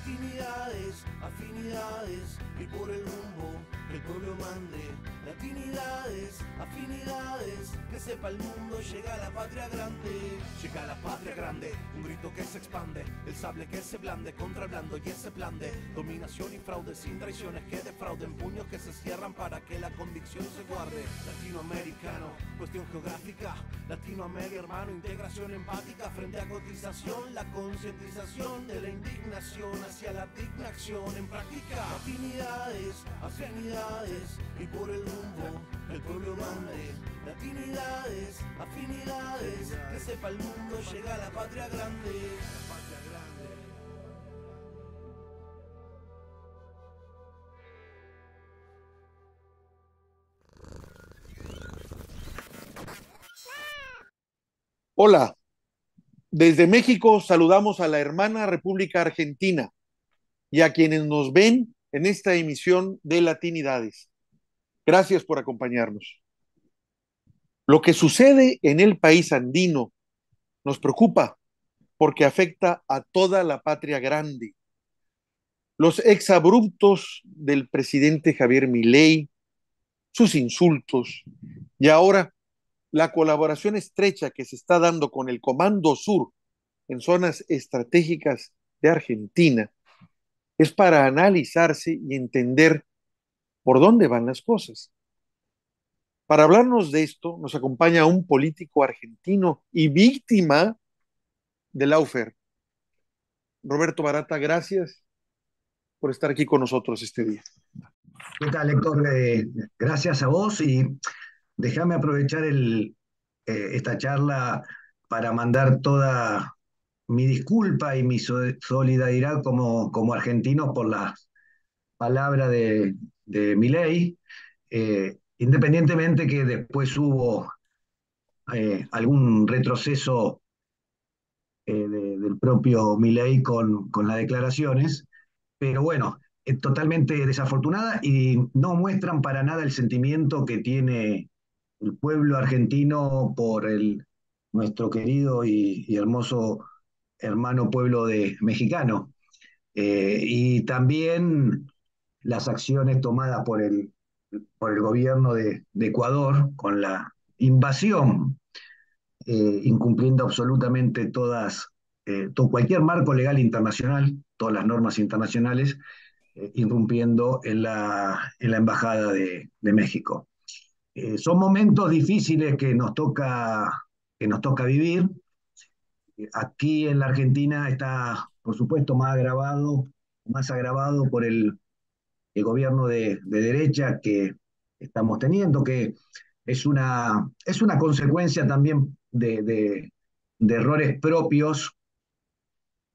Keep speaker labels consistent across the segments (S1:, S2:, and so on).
S1: Latinidades, afinidades y por el rumbo que el pueblo mande. Latinidades, afinidades, que sepa el mundo, llega la patria grande. Llega la patria grande, un grito que se expande, el sable que se blande contra el blando y ese plan de dominación y fraude, sin traiciones que defrauden, puños que se cierran para que la convicción se guarde. Latinoamericano, cuestión geográfica, Latinoamérica hermano, integración empática frente a cotización, la concientización de la indignación hacia la digna acción en práctica. Latinidades, afinidades y por el rumbo el pueblo mande. Latinidades, afinidades, que sepa el mundo, llega la patria grande. La patria grande.
S2: Hola, desde México saludamos a la hermana República Argentina y a quienes nos ven en esta emisión de Latinidades. Gracias por acompañarnos. Lo que sucede en el país andino nos preocupa porque afecta a toda la patria grande. Los exabruptos del presidente Javier Milei, sus insultos y ahora la colaboración estrecha que se está dando con el Comando Sur en zonas estratégicas de Argentina es para analizarse y entender por dónde van las cosas. Para hablarnos de esto, nos acompaña un político argentino y víctima del lawfare. Roberto Barata, gracias por estar aquí con nosotros este día.
S3: ¿Qué tal, Héctor? Gracias a vos y déjame aprovechar esta charla para mandar toda mi disculpa y mi solidaridad como argentino por las palabras de Milei, independientemente que después hubo algún retroceso del propio Milei con las declaraciones, pero bueno, totalmente desafortunada y no muestran para nada el sentimiento que tiene el pueblo argentino por nuestro querido y hermoso hermano pueblo mexicano. Y también las acciones tomadas por el gobierno de Ecuador con la invasión, incumpliendo absolutamente cualquier marco legal internacional, todas las normas internacionales, irrumpiendo en la Embajada de México. Son momentos difíciles que nos toca vivir. Aquí en la Argentina está, por supuesto, más agravado por el gobierno de derecha que estamos teniendo, que es una consecuencia también de errores propios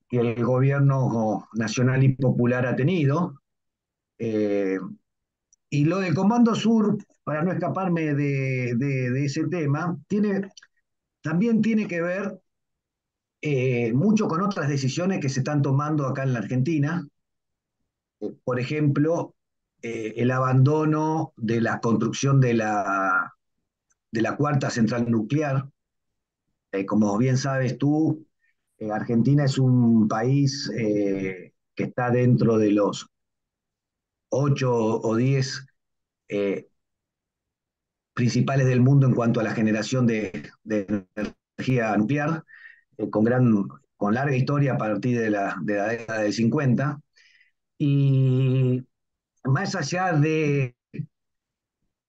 S3: que el gobierno nacional y popular ha tenido. Eh, y lo del Comando Sur, para no escaparme de ese tema, también tiene que ver mucho con otras decisiones que se están tomando acá en la Argentina. Por ejemplo, el abandono de la construcción de la cuarta central nuclear. Como bien sabes tú, Argentina es un país que está dentro de los 8 o 10 eh, principales del mundo en cuanto a la generación de energía nuclear, con larga historia a partir de la década del 50. Y más allá de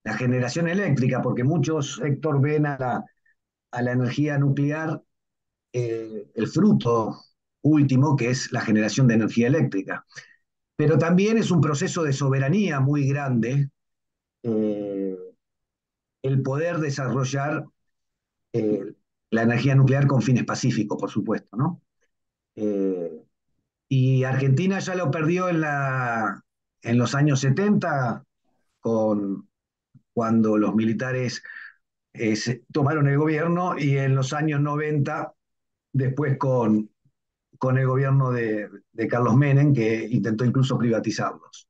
S3: la generación eléctrica, porque muchos, Héctor, ven a la energía nuclear el fruto último, que es la generación de energía eléctrica. Pero también es un proceso de soberanía muy grande eh, el poder desarrollar eh, la energía nuclear con fines pacíficos, por supuesto, ¿no? Eh, y Argentina ya lo perdió en los años 70, cuando los militares tomaron el gobierno, y en los años 90, después con el gobierno de Carlos Menem, que intentó incluso privatizarlos.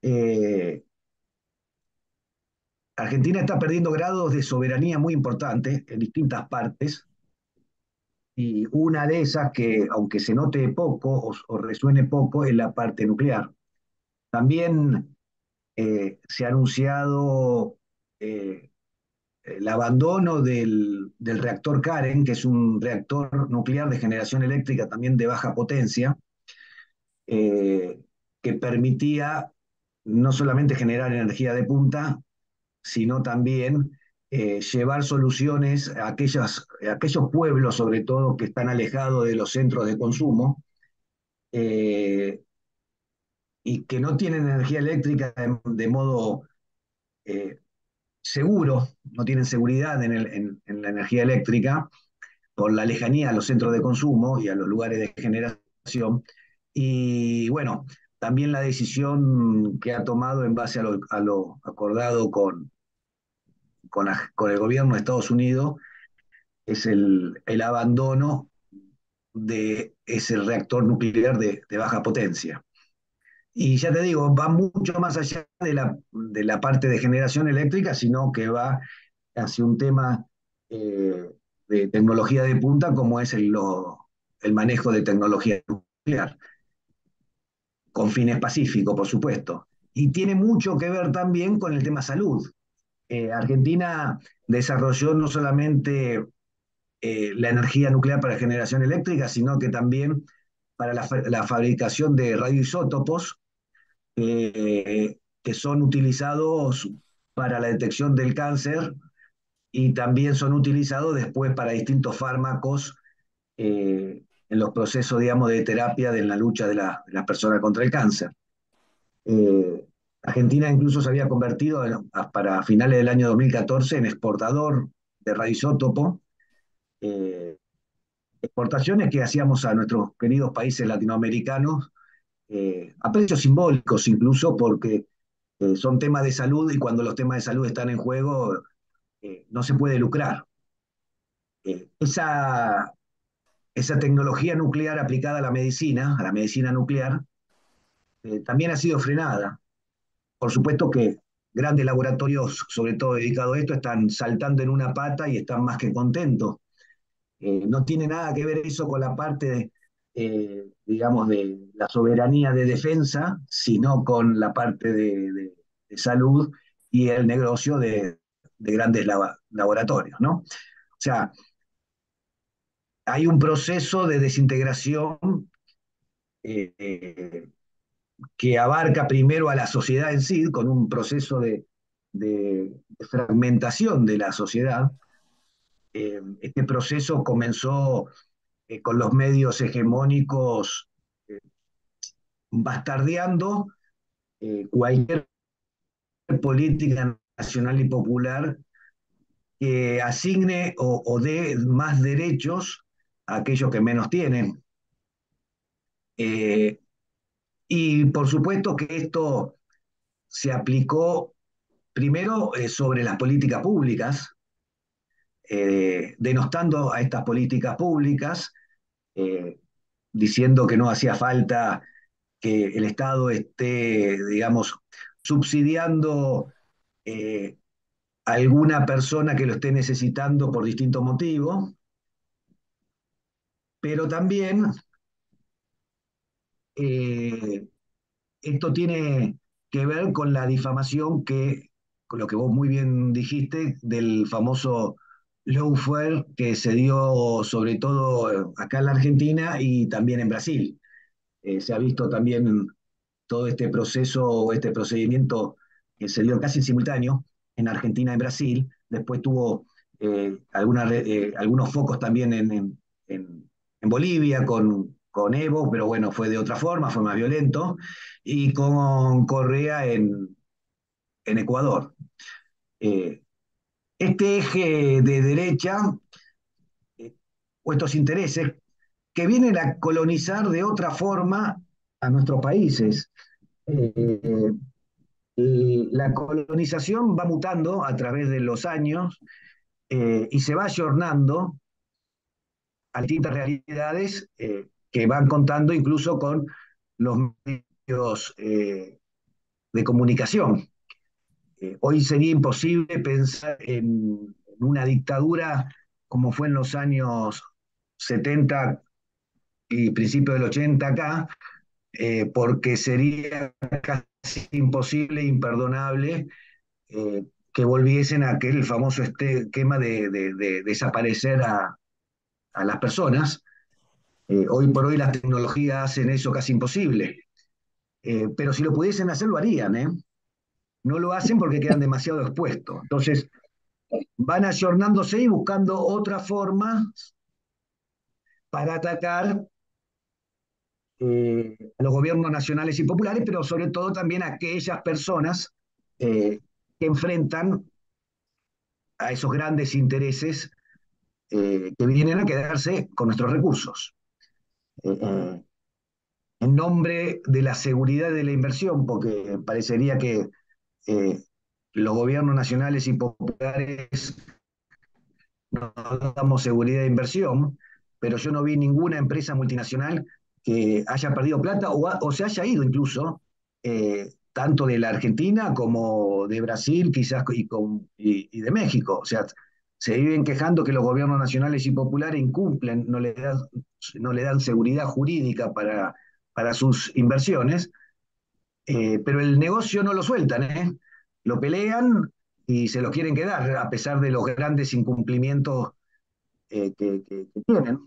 S3: Eh, Argentina está perdiendo grados de soberanía muy importantes en distintas partes, Y una de esas que, aunque se note poco o resuene poco, es la parte nuclear. También se ha anunciado eh, el abandono del reactor Karen, que es un reactor nuclear de generación eléctrica también de baja potencia, eh, que permitía no solamente generar energía de punta, sino también llevar soluciones a aquellos pueblos, sobre todo, que están alejados de los centros de consumo eh, y que no tienen energía eléctrica de modo eh, seguro, no tienen seguridad en la energía eléctrica por la lejanía a los centros de consumo y a los lugares de generación. Y bueno, también la decisión que ha tomado en base a lo acordado con el gobierno de Estados Unidos es el abandono de ese reactor nuclear de baja potencia. Y ya te digo, va mucho más allá de la parte de generación eléctrica, sino que va hacia un tema eh, de tecnología de punta como es el manejo de tecnología nuclear, con fines pacíficos, por supuesto. Y tiene mucho que ver también con el tema salud. Argentina desarrolló no solamente la energía nuclear para generación eléctrica, sino que también para la fabricación de radioisótopos que son utilizados para la detección del cáncer y también son utilizados después para distintos fármacos en los procesos, digamos, de terapia de la lucha de las personas contra el cáncer. Eh, Argentina incluso se había convertido para finales del año 2014 en exportador de radioisótopo, eh, exportaciones que hacíamos a nuestros queridos países latinoamericanos a precios simbólicos incluso porque son temas de salud y cuando los temas de salud están en juego no se puede lucrar. Esa tecnología nuclear aplicada a la medicina nuclear, también ha sido frenada. Por supuesto que grandes laboratorios, sobre todo dedicados a esto, están saltando en una pata y están más que contentos. No tiene nada que ver eso con la parte, digamos, de la soberanía de defensa, sino con la parte de salud y el negocio de grandes laboratorios, ¿no? O sea, hay un proceso de desintegración eh, que abarca primero a la sociedad en sí, con un proceso de fragmentación de la sociedad. Este proceso comenzó con los medios hegemónicos eh, bastardeando cualquier política nacional y popular que asigne o dé más derechos a aquellos que menos tienen. Eh, y por supuesto que esto se aplicó primero sobre las políticas públicas, denostando a estas políticas públicas, eh, diciendo que no hacía falta que el Estado esté, digamos, subsidiando eh, a alguna persona que lo esté necesitando por distintos motivos, pero también eh, esto tiene que ver con la difamación con lo que vos muy bien dijiste, del famoso lawfare que se dio sobre todo acá en la Argentina y también en Brasil. Se ha visto también todo este proceso o este procedimiento que se dio casi en simultáneo en Argentina y en Brasil. Después tuvo algunos focos también en Bolivia con Evo, pero bueno, fue de otra forma, fue más violento, y con Correa en Ecuador. Eh, este eje de derecha, eh, o estos intereses, que vienen a colonizar de otra forma a nuestros países. Eh, la colonización va mutando a través de los años y se va ayornando a distintas realidades que van contando incluso con los medios de comunicación. Hoy sería imposible pensar en una dictadura como fue en los años 70 y principios del 80 acá, porque sería casi imposible, imperdonable, que volviesen a aquel famoso esquema de desaparecer a las personas. Hoy por hoy las tecnologías hacen eso casi imposible. Pero si lo pudiesen hacer, lo harían, ¿eh? No lo hacen porque quedan demasiado expuestos. Entonces, van ayornándose y buscando otra forma para atacar a los gobiernos nacionales y populares, pero sobre todo también a aquellas personas que enfrentan a esos grandes intereses que vienen a quedarse con nuestros recursos. Eh, eh, en nombre de la seguridad de la inversión, porque parecería que eh, los gobiernos nacionales y populares no damos seguridad de inversión, pero yo no vi ninguna empresa multinacional que haya perdido plata o se haya ido incluso, tanto de la Argentina como de Brasil, quizás y de México. O sea, se viven quejando que los gobiernos nacionales y populares incumplen, no le dan seguridad jurídica para sus inversiones, pero el negocio no lo sueltan, ¿eh? Lo pelean y se lo quieren quedar, a pesar de los grandes incumplimientos que tienen.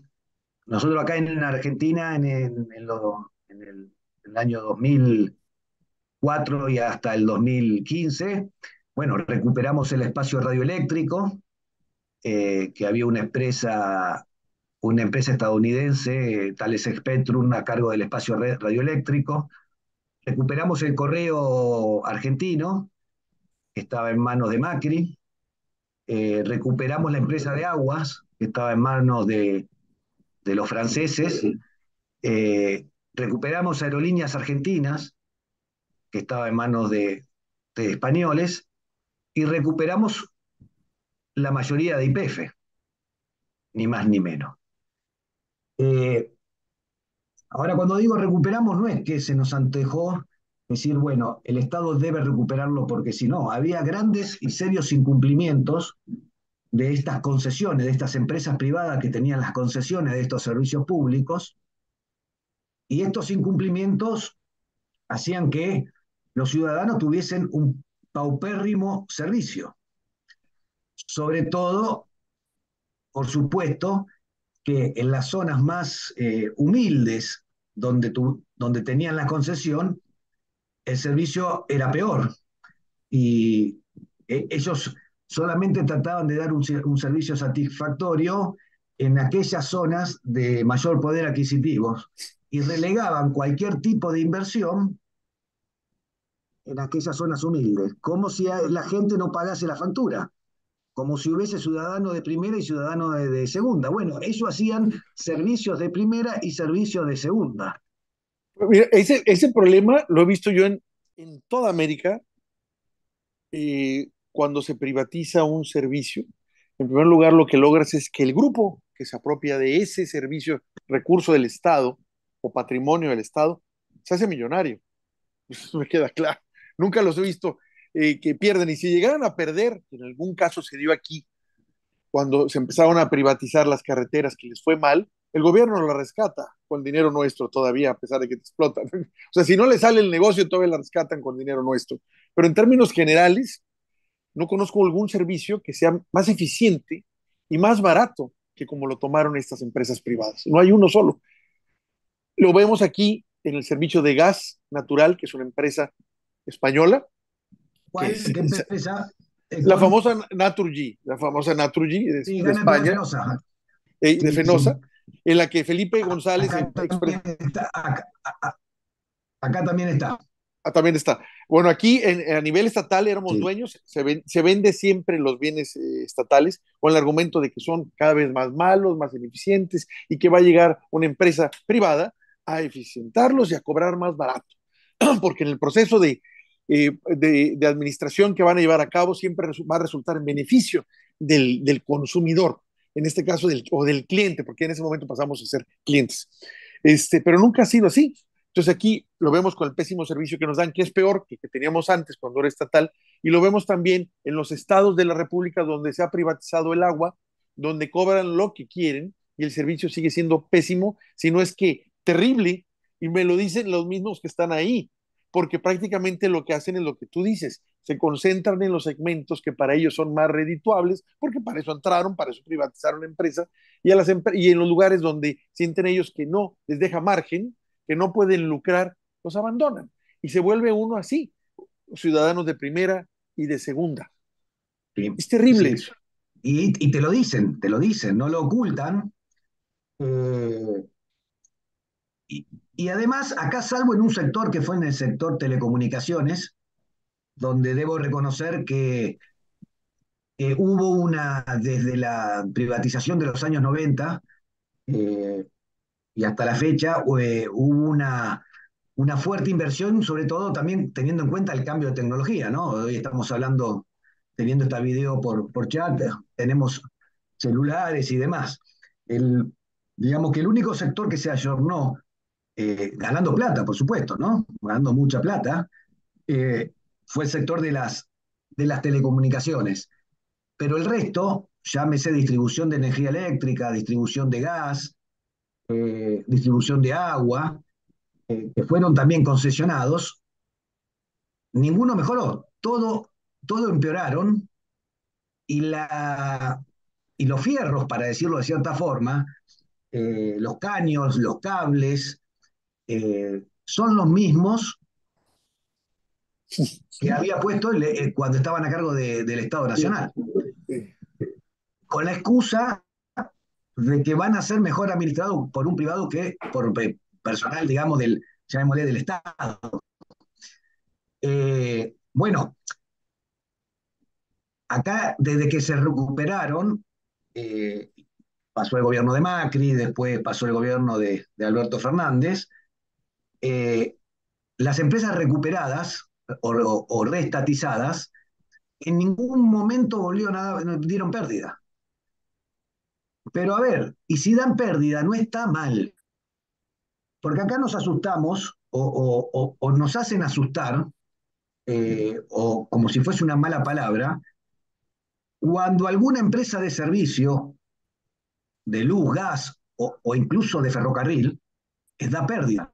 S3: Nosotros acá en Argentina, en el año 2004 y hasta el 2015, bueno, recuperamos el espacio radioeléctrico, que había una empresa estadounidense, Thales Spectrum, a cargo del espacio radioeléctrico. Recuperamos el correo argentino, que estaba en manos de Macri. Recuperamos la empresa de aguas, que estaba en manos de los franceses. Recuperamos Aerolíneas Argentinas, que estaba en manos de españoles, y recuperamos la mayoría de YPF, ni más ni menos. Eh, Ahora, cuando digo recuperamos, no es que se nos antojó decir, bueno, el Estado debe recuperarlo porque si no, había grandes y serios incumplimientos de estas concesiones, de estas empresas privadas que tenían las concesiones de estos servicios públicos, y estos incumplimientos hacían que los ciudadanos tuviesen un paupérrimo servicio. Sobre todo, por supuesto, que en las zonas más humildes donde tenían la concesión, el servicio era peor y ellos solamente trataban de dar un servicio satisfactorio en aquellas zonas de mayor poder adquisitivo y relegaban cualquier tipo de inversión en aquellas zonas humildes, como si la gente no pagase la factura, como si hubiese ciudadano de primera y ciudadano de segunda. Bueno, eso hacían servicios de primera y servicios de segunda.
S2: Mira, ese problema lo he visto yo en toda América, cuando se privatiza un servicio. En primer lugar, lo que logras es que el grupo que se apropia de ese servicio, recurso del Estado o patrimonio del Estado, se hace millonario. Eso me queda claro. Nunca los he visto que pierden. Y si llegaran a perder, en algún caso se dio aquí, cuando se empezaron a privatizar las carreteras que les fue mal, el gobierno la rescata con dinero nuestro todavía, a pesar de que te explotan. O sea, si no le sale el negocio, todavía la rescatan con dinero nuestro. Pero en términos generales, no conozco algún servicio que sea más eficiente y más barato que como lo tomaron estas empresas privadas. No hay uno solo. Lo vemos aquí en el servicio de gas natural, que es una empresa española, que
S3: ¿Cuál?
S2: es
S3: ¿Qué empresa?
S2: la famosa Naturgy,
S3: Sí,
S2: de
S3: Gana Natural
S2: España,
S3: Fenosa.
S2: de
S3: Sí, sí.
S2: Fenosa, en la que Felipe González,
S3: Acá también está. Acá también está.
S2: también está. Bueno, aquí a nivel estatal éramos
S3: Sí.
S2: dueños, se vende siempre los bienes estatales con el argumento de que son cada vez más malos, más ineficientes y que va a llegar una empresa privada a eficientarlos y a cobrar más barato. Porque en el proceso de administración que van a llevar a cabo siempre va a resultar en beneficio del consumidor, en este caso o del cliente, porque en ese momento pasamos a ser clientes. Pero nunca ha sido así. Entonces aquí lo vemos con el pésimo servicio que nos dan, que es peor que teníamos antes cuando era estatal, y lo vemos también en los estados de la República donde se ha privatizado el agua, donde cobran lo que quieren y el servicio sigue siendo pésimo, si no es que terrible, y me lo dicen los mismos que están ahí, porque prácticamente lo que hacen es lo que tú dices, se concentran en los segmentos que para ellos son más redituables, porque para eso entraron, para eso privatizaron la empresa, y en los lugares donde sienten ellos que no les deja margen, que no pueden lucrar, los abandonan. Y se vuelve uno así, ciudadanos de primera y de segunda.
S3: Sí,
S2: Es terrible
S3: sí.
S2: eso.
S3: Y te lo dicen, no lo ocultan. Eh, y, y además, acá salvo en un sector que fue en el sector telecomunicaciones, donde debo reconocer que hubo desde la privatización de los años 90 eh, y hasta la fecha, hubo una fuerte inversión, sobre todo también teniendo en cuenta el cambio de tecnología, ¿no? Hoy estamos hablando, teniendo esta video por chat, tenemos celulares y demás. El, digamos que el único sector que se ayornó, ganando plata, por supuesto, ¿no? Ganando mucha plata, eh, fue el sector de las telecomunicaciones. Pero el resto, llámese distribución de energía eléctrica, distribución de gas, distribución de agua, que fueron también concesionados, ninguno mejoró, todo empeoraron y, y los fierros, para decirlo de cierta forma, los caños, los cables, son los mismos que había puesto cuando estaban a cargo del Estado
S2: Sí,
S3: Nacional,
S2: sí.
S3: con la excusa de que van a ser mejor administrados por un privado que por personal, digamos, llamémosle, del Estado. Bueno, acá, desde que se recuperaron, eh, pasó el gobierno de Macri, después pasó el gobierno de Alberto Fernández, eh, las empresas recuperadas o reestatizadas en ningún momento dieron pérdida. Pero a ver, y si dan pérdida, no está mal, porque acá nos asustamos o nos hacen asustar, o como si fuese una mala palabra, cuando alguna empresa de servicio, de luz, gas o incluso de ferrocarril, da pérdida.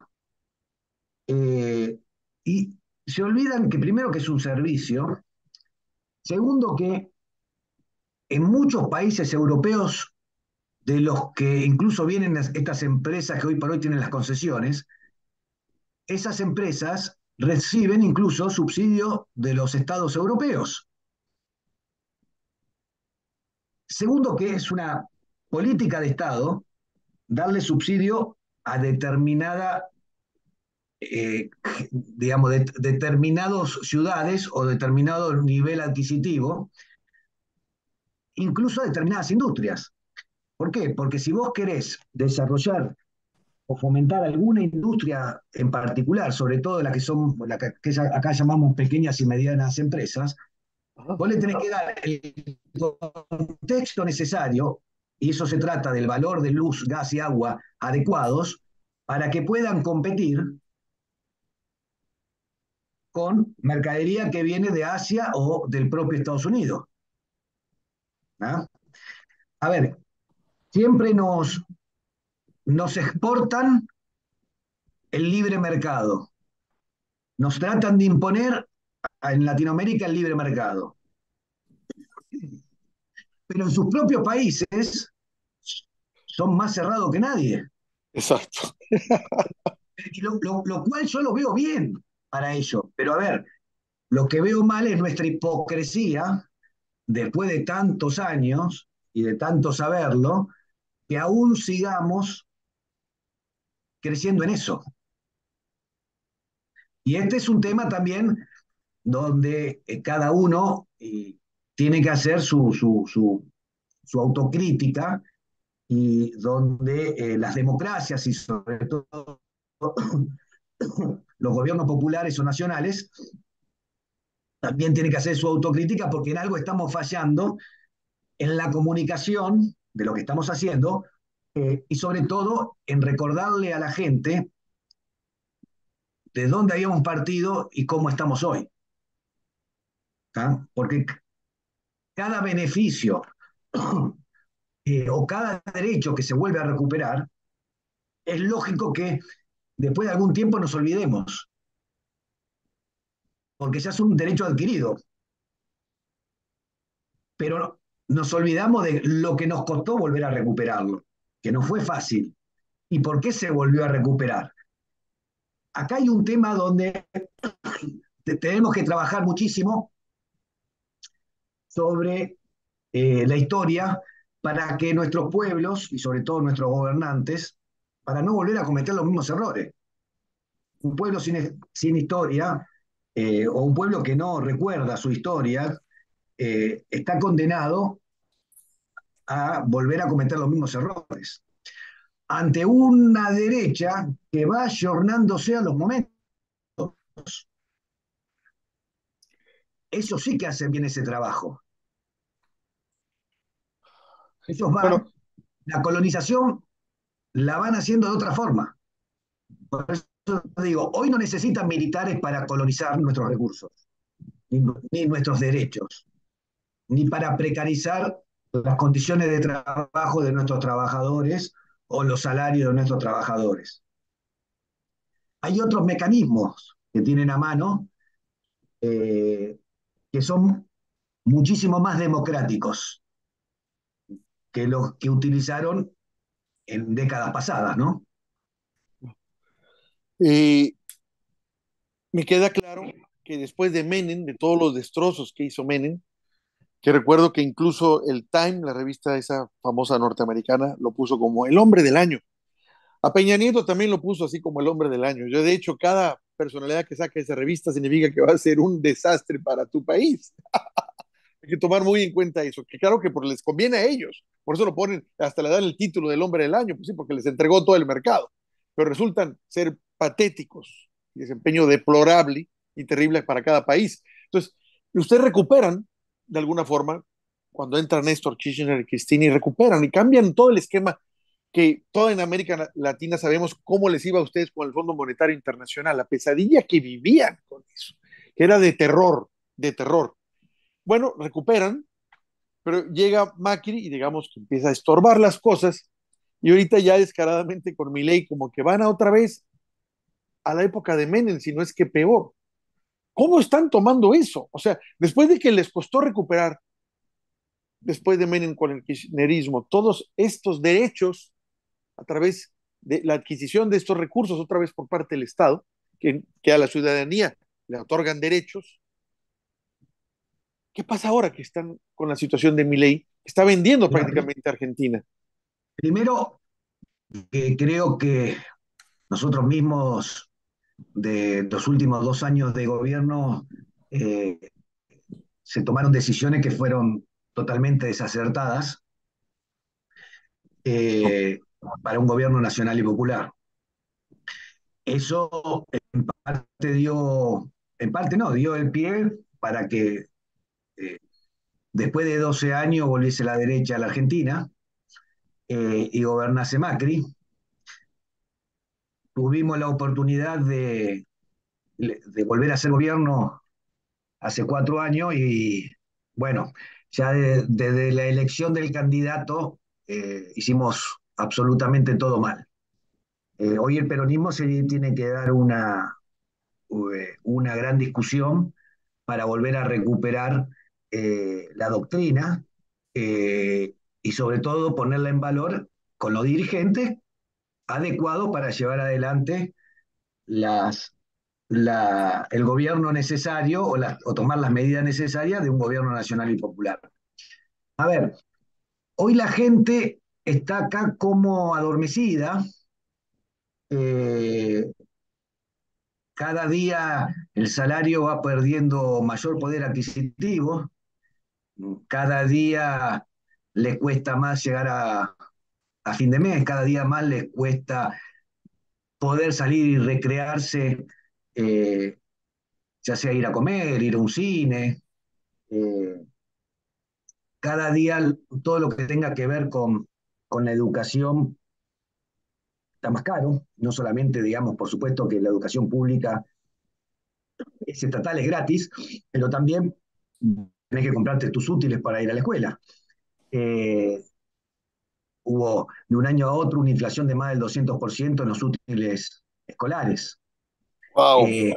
S3: Y se olvidan que primero que es un servicio, segundo que en muchos países europeos de los que incluso vienen estas empresas que hoy por hoy tienen las concesiones, esas empresas reciben incluso subsidio de los estados europeos. Segundo, que es una política de Estado darle subsidio a digamos, determinadas ciudades o determinado nivel adquisitivo, incluso a determinadas industrias. ¿Por qué? Porque si vos querés desarrollar o fomentar alguna industria en particular, sobre todo la que acá llamamos pequeñas y medianas empresas,
S2: Ajá.
S3: vos le tenés que dar el contexto necesario, y eso se trata del valor de luz, gas y agua adecuados, para que puedan competir con mercadería que viene de Asia o del propio Estados Unidos. ¿Ah? A ver, siempre nos exportan el libre mercado, nos tratan de imponer en Latinoamérica el libre mercado, pero en sus propios países son más cerrados que nadie.
S2: Exacto.
S3: Y lo cual yo lo veo bien para ello. Pero a ver, lo que veo mal es nuestra hipocresía, después de tantos años y de tanto saberlo, que aún sigamos creciendo en eso. Y este es un tema también donde cada uno tiene que hacer su autocrítica y donde las democracias y sobre todo los gobiernos populares o nacionales también tienen que hacer su autocrítica porque en algo estamos fallando en la comunicación de lo que estamos haciendo y sobre todo en recordarle a la gente de dónde habíamos partido y cómo estamos hoy. ¿Tá? Porque cada beneficio o cada derecho que se vuelve a recuperar, es lógico que después de algún tiempo nos olvidemos, porque ya es un derecho adquirido, pero nos olvidamos de lo que nos costó volver a recuperarlo, que no fue fácil. ¿Y por qué se volvió a recuperar? Acá hay un tema donde tenemos que trabajar muchísimo sobre la historia para que nuestros pueblos y sobre todo nuestros gobernantes, para no volver a cometer los mismos errores. Un pueblo sin historia o un pueblo que no recuerda su historia está condenado a volver a cometer los mismos errores. Ante una derecha que va ayornándose a los momentos, eso sí que hacen bien ese trabajo. Ellos
S2: Bueno,
S3: van, la colonización la van haciendo de otra forma. Por eso digo, hoy no necesitan militares para colonizar nuestros recursos, ni nuestros derechos, ni para precarizar las condiciones de trabajo de nuestros trabajadores o los salarios de nuestros trabajadores. Hay otros mecanismos que tienen a mano eh, que son muchísimo más democráticos que los que utilizaron en décadas pasadas, ¿no?
S2: eh, me queda claro que después de Menem, de todos los destrozos que hizo Menem, que recuerdo que incluso el Time, la revista esa famosa norteamericana, lo puso como el hombre del año. A Peña Nieto también lo puso así como el hombre del año. Yo, de hecho, cada personalidad que saque esa revista significa que va a ser un desastre para tu país. Hay que tomar muy en cuenta eso, que claro que les conviene a ellos. Por eso lo ponen, hasta le dan el título del hombre del año, pues sí, porque les entregó todo el mercado. Pero resultan ser patéticos, desempeño deplorable y terrible para cada país. Entonces, ustedes recuperan, de alguna forma, cuando entra Néstor Kirchner y Cristina, y recuperan y cambian todo el esquema que toda en América Latina sabemos cómo les iba a ustedes con el Fondo Monetario Internacional, la pesadilla que vivían con eso, que era de terror, de terror. Bueno, recuperan, pero llega Macri y digamos que empieza a estorbar las cosas y ahorita ya descaradamente con Milei como que van a otra vez a la época de Menem, si no es que peor. ¿Cómo están tomando eso? O sea, después de que les costó recuperar, después de Menem con el kirchnerismo, todos estos derechos a través de la adquisición de estos recursos otra vez por parte del Estado, que a la ciudadanía le otorgan derechos. ¿Qué pasa ahora que están con la situación de Milei? Está vendiendo
S3: Mira,
S2: prácticamente a Argentina.
S3: primero, creo que nosotros mismos de los últimos 2 años de gobierno eh, se tomaron decisiones que fueron totalmente desacertadas eh, para un gobierno nacional y popular. Eso en parte en parte no, dio el pie para que eh, después de 12 años volviese la derecha a la Argentina y gobernase Macri. Tuvimos la oportunidad de volver a hacer gobierno hace 4 años y bueno, ya desde la elección del candidato hicimos absolutamente todo mal. Hoy el peronismo se tiene que dar una gran discusión para volver a recuperar la doctrina y sobre todo ponerla en valor con los dirigentes adecuados para llevar adelante las, el gobierno necesario o tomar las medidas necesarias de un gobierno nacional y popular. A ver, hoy la gente está acá como adormecida. eh, Cada día el salario va perdiendo mayor poder adquisitivo, cada día les cuesta más llegar a fin de mes, cada día más les cuesta poder salir y recrearse, eh, ya sea ir a comer, ir a un cine, eh, cada día todo lo que tenga que ver con la educación está más caro, no solamente, digamos, por supuesto que la educación pública es estatal, es gratis, pero también tenés que comprarte tus útiles para ir a la escuela. Eh, hubo de un año a otro una inflación de más del 200% en los útiles escolares.
S2: Wow.
S3: Eh,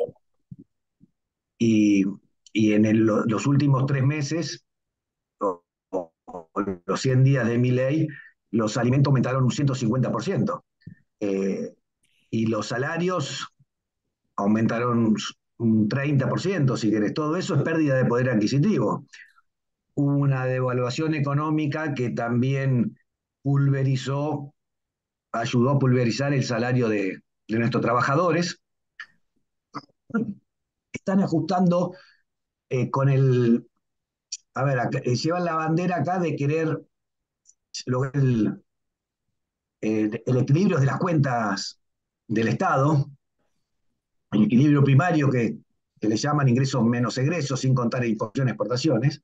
S3: y, y los últimos 3 meses, o, o los 100 días de mi ley, los alimentos aumentaron un 150%. Eh, y los salarios aumentaron un 30%, si querés. Todo eso es pérdida de poder adquisitivo. Hubo una devaluación económica que también pulverizó, ayudó a pulverizar el salario de nuestros trabajadores. Están ajustando con a ver, llevan la bandera acá de querer el equilibrio de las cuentas del Estado, el equilibrio primario que le llaman ingresos menos egresos, sin contar importaciones, exportaciones.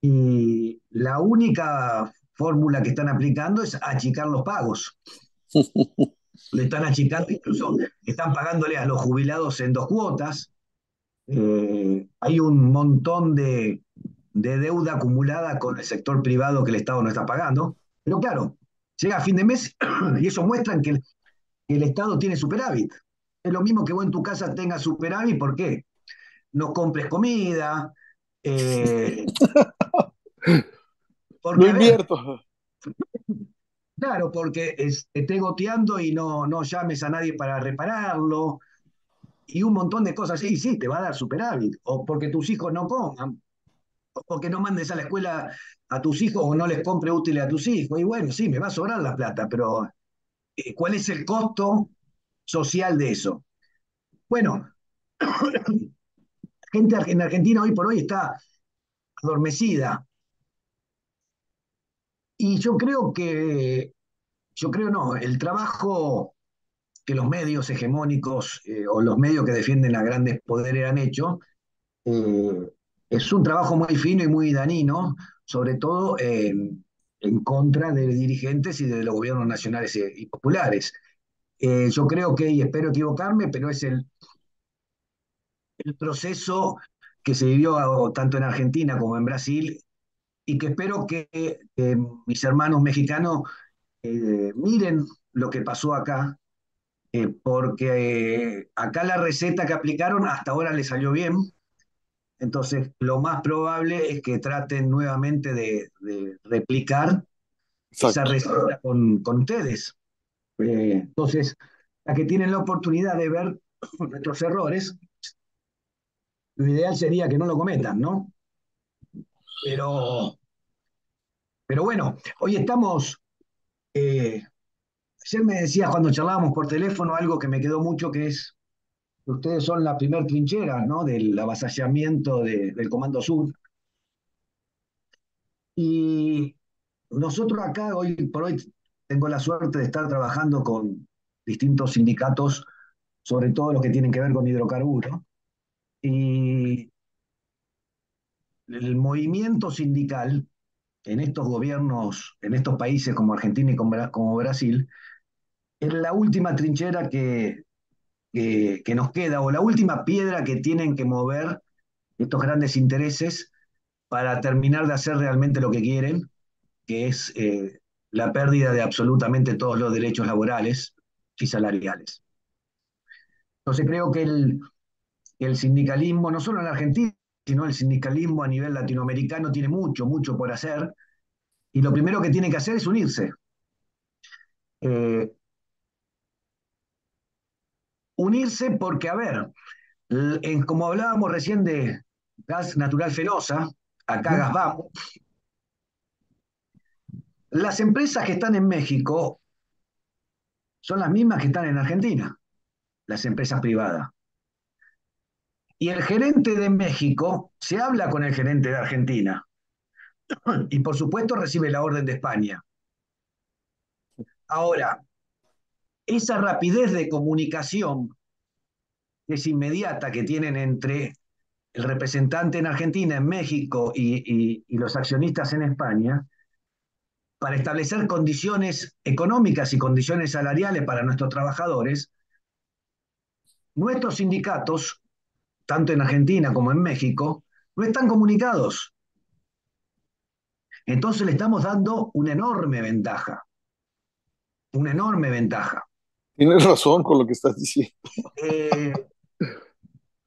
S3: Y la única fórmula que están aplicando es achicar los pagos. Le están achicando, incluso están pagándole a los jubilados en 2 cuotas. Hay un montón de deuda acumulada con el sector privado que el Estado no está pagando. Pero claro, llega a fin de mes y eso muestra que el Estado tiene superávit. Es lo mismo que vos en tu casa tengas superávit, ¿por qué? No compres comida, eh,
S2: Lo
S3: porque a ver,
S2: invierto.
S3: claro, porque esté goteando y no llames a nadie para repararlo, y un montón de cosas. Y sí, te va a dar superávit, o porque tus hijos no coman, o porque no mandes a la escuela a tus hijos o no les compre útiles a tus hijos. Y bueno, sí, me va a sobrar la plata, pero ¿cuál es el costo social de eso? Bueno, gente en Argentina hoy por hoy está adormecida. Y yo creo no, el trabajo que los medios hegemónicos o los medios que defienden a grandes poderes han hecho, eh, es un trabajo muy fino y muy dañino, sobre todo en contra de dirigentes y de los gobiernos nacionales y populares. Yo creo que, y espero equivocarme, pero es el proceso que se vivió tanto en Argentina como en Brasil y que espero que mis hermanos mexicanos miren lo que pasó acá, porque acá la receta que aplicaron hasta ahora le salió bien. Entonces, lo más probable es que traten nuevamente de replicar esa
S2: Exacto.
S3: receta con ustedes. Entonces, la que tienen la oportunidad de ver nuestros errores, lo ideal sería que no lo cometan, ¿no? Pero, pero bueno, hoy estamos, eh, ayer me decías cuando charlábamos por teléfono algo que me quedó mucho, que es que ustedes son la primer trinchera, ¿no? Del avasallamiento del Comando Sur. Y nosotros acá, hoy por hoy, tengo la suerte de estar trabajando con distintos sindicatos, sobre todo los que tienen que ver con hidrocarburos. Y el movimiento sindical en estos gobiernos, en estos países como Argentina y como Brasil, es la última trinchera que nos queda, o la última piedra que tienen que mover estos grandes intereses para terminar de hacer realmente lo que quieren, que es la pérdida de absolutamente todos los derechos laborales y salariales. Entonces creo que el sindicalismo, no solo en Argentina, sino el sindicalismo a nivel latinoamericano tiene mucho, mucho por hacer, y lo primero que tiene que hacer es unirse. Eh, Unirse porque, a ver, como hablábamos recién de gas natural fenosa, acá
S2: Ujú.
S3: Gazprom, las empresas que están en México son las mismas que están en Argentina, las empresas privadas. Y el gerente de México se habla con el gerente de Argentina y por supuesto recibe la orden de España. Ahora, esa rapidez de comunicación que es inmediata que tienen entre el representante en Argentina, en México y los accionistas en España, para establecer condiciones económicas y condiciones salariales para nuestros trabajadores, nuestros sindicatos, tanto en Argentina como en México, no están comunicados. Entonces le estamos dando una enorme ventaja.
S2: Tienes razón con lo que estás diciendo.
S3: Eh,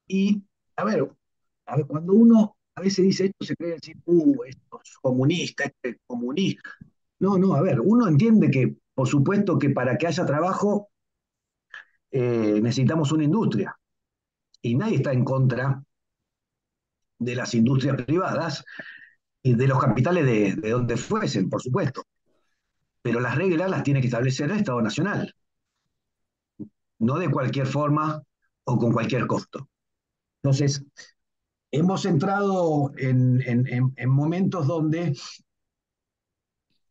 S3: y a ver, cuando uno a veces dice esto, se cree decir, esto es comunista, este es comunista. No, no, a ver, uno entiende que, por supuesto, que para que haya trabajo necesitamos una industria. Y nadie está en contra de las industrias privadas y de los capitales de donde fuesen, por supuesto. Pero las reglas las tiene que establecer el Estado Nacional, no de cualquier forma o con cualquier costo. Entonces, hemos entrado en momentos donde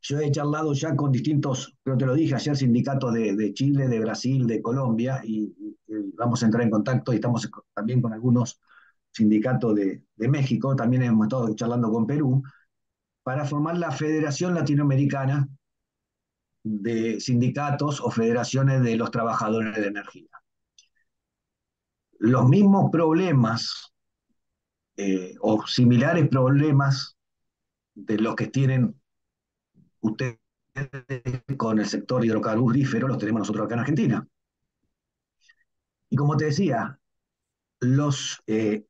S3: yo he charlado ya con distintos, creo que te lo dije ayer, sindicatos de Chile, de Brasil, de Colombia, y vamos a entrar en contacto y estamos también con algunos sindicatos de México, también hemos estado charlando con Perú, para formar la Federación Latinoamericana de Sindicatos o Federaciones de los Trabajadores de Energía. Los mismos problemas o similares problemas de los que tienen ustedes con el sector hidrocarburífero los tenemos nosotros acá en Argentina. Y como te decía, los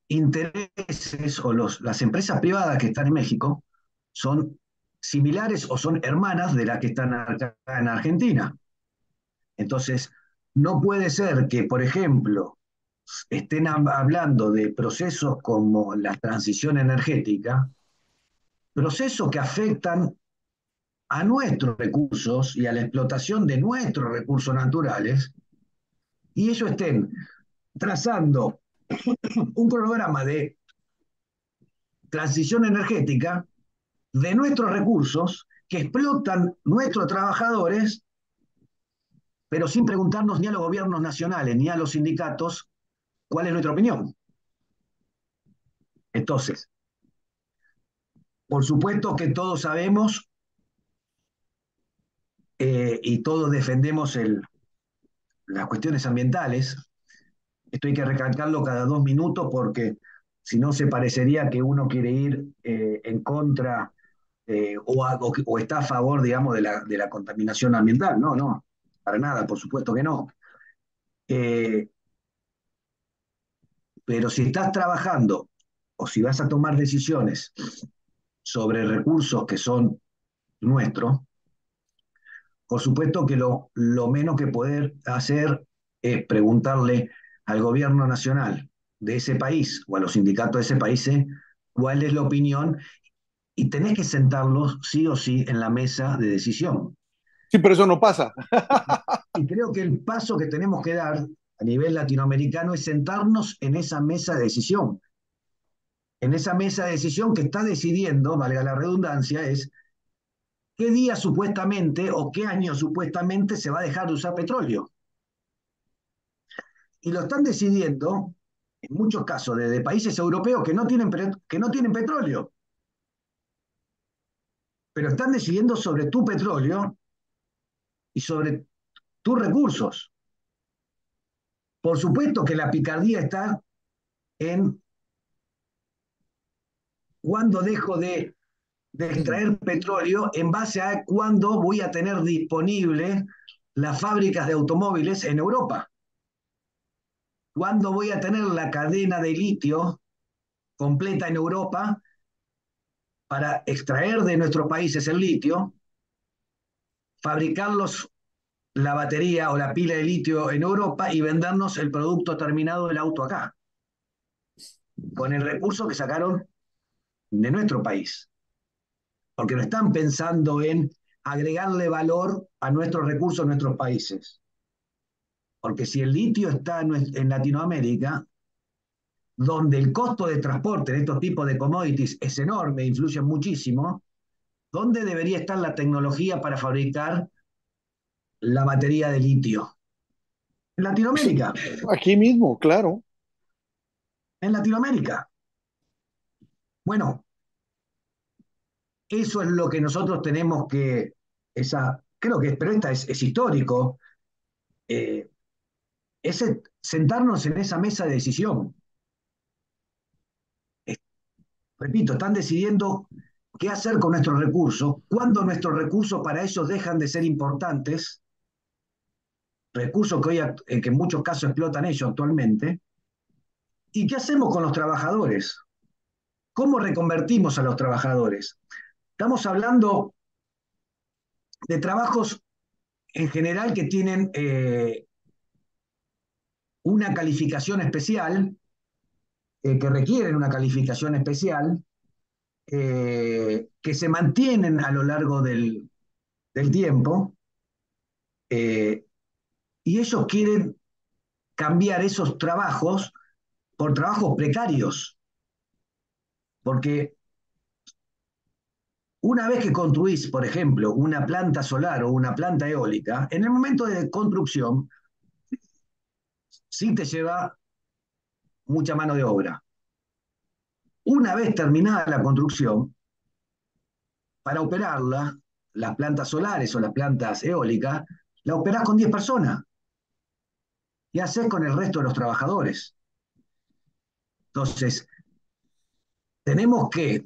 S3: intereses o las empresas privadas que están en México son similares o son hermanas de las que están acá en Argentina. Entonces, no puede ser que, por ejemplo, estén hablando de procesos como la transición energética, procesos que afectan a nuestros recursos y a la explotación de nuestros recursos naturales, y ellos estén trazando un cronograma de transición energética de nuestros recursos que explotan nuestros trabajadores, pero sin preguntarnos ni a los gobiernos nacionales ni a los sindicatos cuál es nuestra opinión. Entonces, por supuesto que todos sabemos y todos defendemos las cuestiones ambientales. Esto hay que recalcarlo cada 2 minutos porque si no se parecería que uno quiere ir en contra o está a favor, digamos, de la contaminación ambiental. No, no, para nada, por supuesto que no. Eh, pero si estás trabajando o si vas a tomar decisiones sobre recursos que son nuestros, por supuesto que lo menos que poder hacer es preguntarle al gobierno nacional de ese país o a los sindicatos de ese país cuál es la opinión y tenés que sentarlos sí o sí en la mesa de decisión.
S2: Sí, pero eso no pasa.
S3: Y creo que el paso que tenemos que dar a nivel latinoamericano es sentarnos en esa mesa de decisión. En esa mesa de decisión que está decidiendo, valga la redundancia, es qué día supuestamente o qué año supuestamente se va a dejar de usar petróleo. Y lo están decidiendo, en muchos casos, desde países europeos que no tienen petróleo, pero están decidiendo sobre tu petróleo y sobre tus recursos. Por supuesto que la picardía está en cuándo dejo de extraer petróleo en base a cuándo voy a tener disponible las fábricas de automóviles en Europa. ¿Cuándo voy a tener la cadena de litio completa en Europa para extraer de nuestros países el litio, fabricarlos la batería o la pila de litio en Europa y vendernos el producto terminado del auto acá, con el recurso que sacaron de nuestro país? Porque no están pensando en agregarle valor a nuestros recursos en nuestros países. Porque si el litio está en Latinoamérica, donde el costo de transporte de estos tipos de commodities es enorme, influye muchísimo, ¿dónde debería estar la tecnología para fabricar la batería de litio? En Latinoamérica.
S2: Aquí mismo, claro.
S3: En Latinoamérica. Bueno, eso es lo que nosotros tenemos que, creo que, pero esta es histórico, eh, es sentarnos en esa mesa de decisión. Repito, están decidiendo qué hacer con nuestros recursos, cuándo nuestros recursos para ellos dejan de ser importantes, recursos que, que en muchos casos explotan ellos actualmente, y qué hacemos con los trabajadores, cómo reconvertimos a los trabajadores. Estamos hablando de trabajos en general que tienen una calificación especial, que requieren una calificación especial, que se mantienen a lo largo del tiempo, eh, y ellos quieren cambiar esos trabajos por trabajos precarios, porque una vez que construís, por ejemplo, una planta solar o una planta eólica, en el momento de construcción sí te lleva mucha mano de obra. Una vez terminada la construcción, para operarla, las plantas solares o las plantas eólicas, la operás con 10 personas. ¿Qué haces con el resto de los trabajadores? Entonces, tenemos que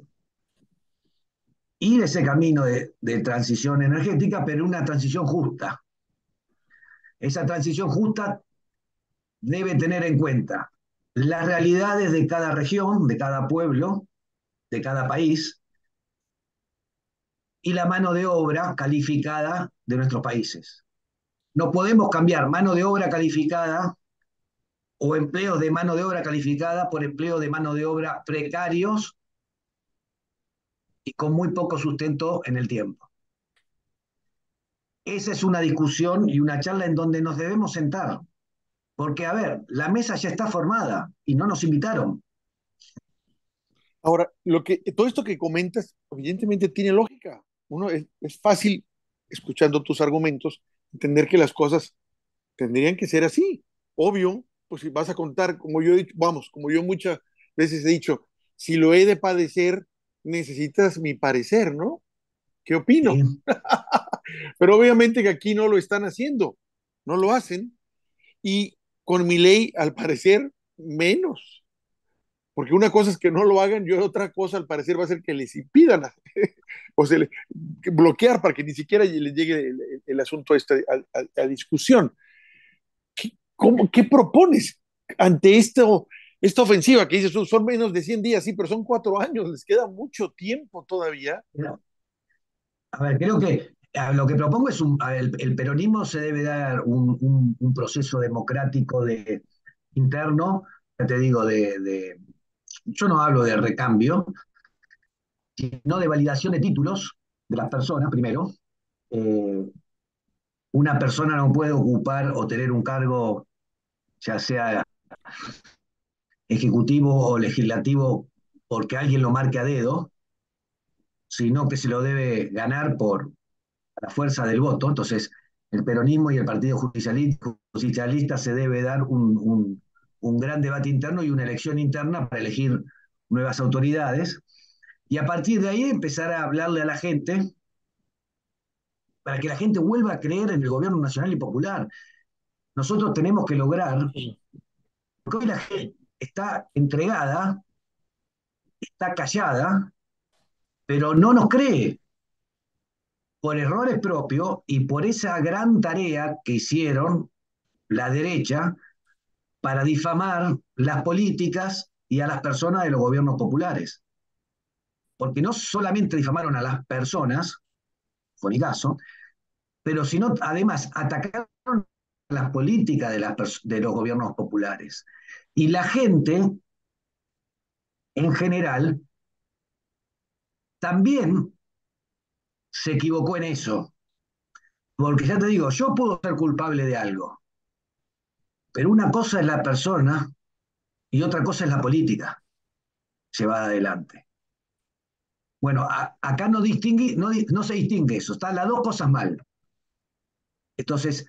S3: ir ese camino de transición energética, pero una transición justa. Esa transición justa debe tener en cuenta las realidades de cada región, de cada pueblo, de cada país, y la mano de obra calificada de nuestros países. No podemos cambiar mano de obra calificada o empleos de mano de obra calificada por empleos de mano de obra precarios y con muy poco sustento en el tiempo. Esa es una discusión y una charla en donde nos debemos sentar, porque, a ver, la mesa ya está formada y no nos invitaron.
S2: Ahora, todo esto que comentas, evidentemente tiene lógica. Es fácil, escuchando tus argumentos, entender que las cosas tendrían que ser así. Obvio, pues si vas a contar, como yo he dicho, vamos, como yo muchas veces he dicho, si lo he de padecer, necesitas mi parecer, ¿no? ¿Qué opino?
S3: ¿Sí?
S2: Pero obviamente que aquí no lo están haciendo, no lo hacen. Y con mi ley, al parecer, menos. Porque una cosa es que no lo hagan y otra cosa, al parecer, va a ser que les impidan o se le, bloquear para que ni siquiera les llegue el asunto a discusión. ¿Qué propones ante esta ofensiva que dices, son menos de 100 días, sí, pero son 4 años, les queda mucho tiempo todavía?
S3: No. A ver, creo que lo que propongo es el peronismo se debe dar un proceso democrático interno, ya te digo, yo no hablo de recambio, sino de validación de títulos de las personas, primero. Eh, una persona no puede ocupar o tener un cargo, ya sea ejecutivo o legislativo, porque alguien lo marque a dedo, sino que se lo debe ganar por la fuerza del voto. Entonces, el peronismo y el Partido Justicialista se debe dar un gran debate interno y una elección interna para elegir nuevas autoridades. Y a partir de ahí empezar a hablarle a la gente para que la gente vuelva a creer en el gobierno nacional y popular. Nosotros tenemos que lograr, porque hoy la gente está entregada, está callada, pero no nos cree por errores propios y por esa gran tarea que hicieron la derecha para difamar las políticas y a las personas de los gobiernos populares. Porque no solamente difamaron a las personas, fue mi caso, pero sino además atacaron las políticas de los gobiernos populares. Y la gente, en general, también se equivocó en eso. Porque ya te digo, yo puedo ser culpable de algo, pero una cosa es la persona y otra cosa es la política llevada adelante. Bueno, acá no se distingue eso, están las dos cosas mal. Entonces,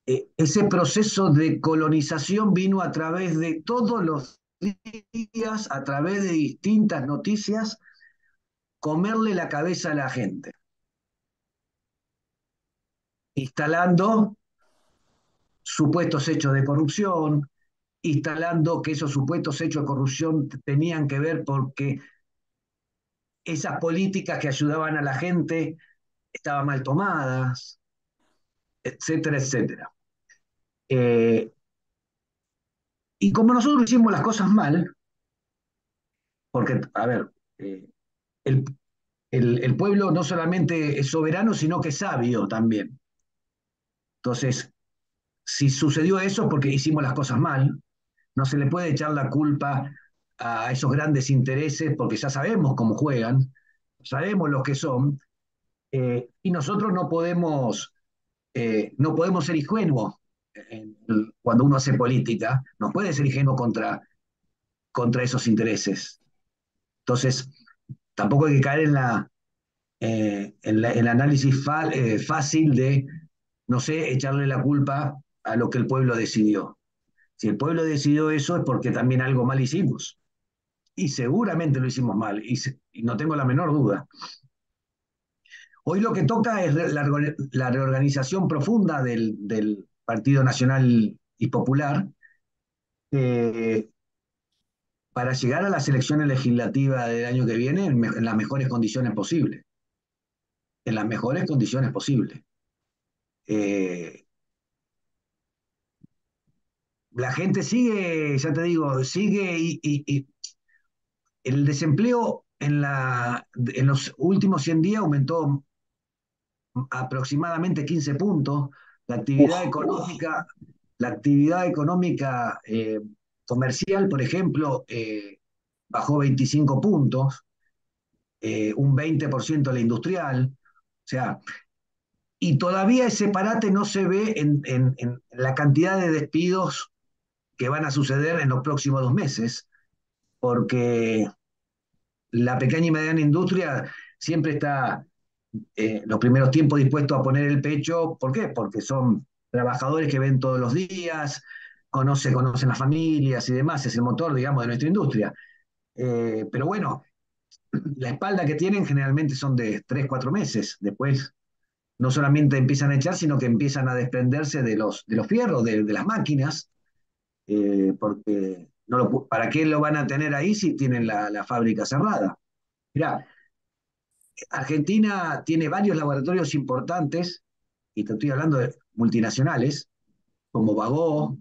S3: ese proceso de colonización vino a través de todos los días, a través de distintas noticias, comerle la cabeza a la gente, instalando supuestos hechos de corrupción, instalando que esos supuestos hechos de corrupción tenían que ver porque esas políticas que ayudaban a la gente estaban mal tomadas, etcétera, etcétera. Eh, y como nosotros hicimos las cosas mal, porque, a ver, eh, el, el pueblo no solamente es soberano, sino que es sabio también. Entonces, si sucedió eso es porque hicimos las cosas mal. No se le puede echar la culpa a esos grandes intereses porque ya sabemos cómo juegan, sabemos los que son, y nosotros no podemos ser ingenuos cuando uno hace política, no puede ser ingenuo contra esos intereses. Entonces, tampoco hay que caer en el análisis fácil de, no sé, echarle la culpa a lo que el pueblo decidió. Si el pueblo decidió eso es porque también algo mal hicimos. Y seguramente lo hicimos mal, y no tengo la menor duda. Hoy lo que toca es la reorganización profunda del Partido Nacional y Popular, eh, para llegar a las elecciones legislativas del año que viene en las mejores condiciones posibles. En las mejores condiciones posibles. Eh, la gente sigue, ya te digo, sigue y el desempleo en los últimos 100 días aumentó aproximadamente 15 puntos. La actividad
S2: Uf,
S3: económica, la actividad económica comercial, por ejemplo, bajó 25 puntos, un 20% la industrial. O sea, y todavía ese parate no se ve en la cantidad de despidos que van a suceder en los próximos 2 meses, porque la pequeña y mediana industria siempre está los primeros tiempos dispuestos a poner el pecho. ¿Por qué? Porque son trabajadores que ven todos los días, conocen las familias y demás, es el motor, digamos, de nuestra industria. Pero bueno, la espalda que tienen generalmente son de 3, 4 meses. Después no solamente empiezan a echar, sino que empiezan a desprenderse de los fierros, de las máquinas, porque ¿para qué lo van a tener ahí si tienen la fábrica cerrada? Mirá, Argentina tiene varios laboratorios importantes, y te estoy hablando de multinacionales, como Bagó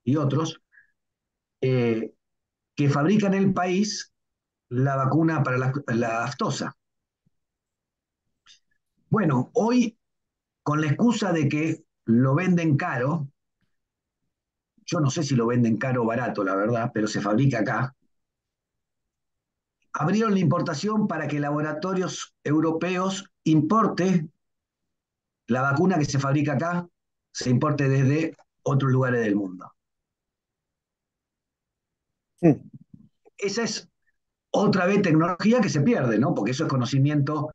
S3: y otros, eh, que fabrican en el país la vacuna para la aftosa. Bueno, hoy, con la excusa de que lo venden caro, yo no sé si lo venden caro o barato, la verdad, pero se fabrica acá, abrieron la importación para que laboratorios europeos importe la vacuna que se fabrica acá, se importe desde otros lugares del mundo.
S2: mm,
S3: Esa es otra vez tecnología que se pierde, ¿no? Porque eso es conocimiento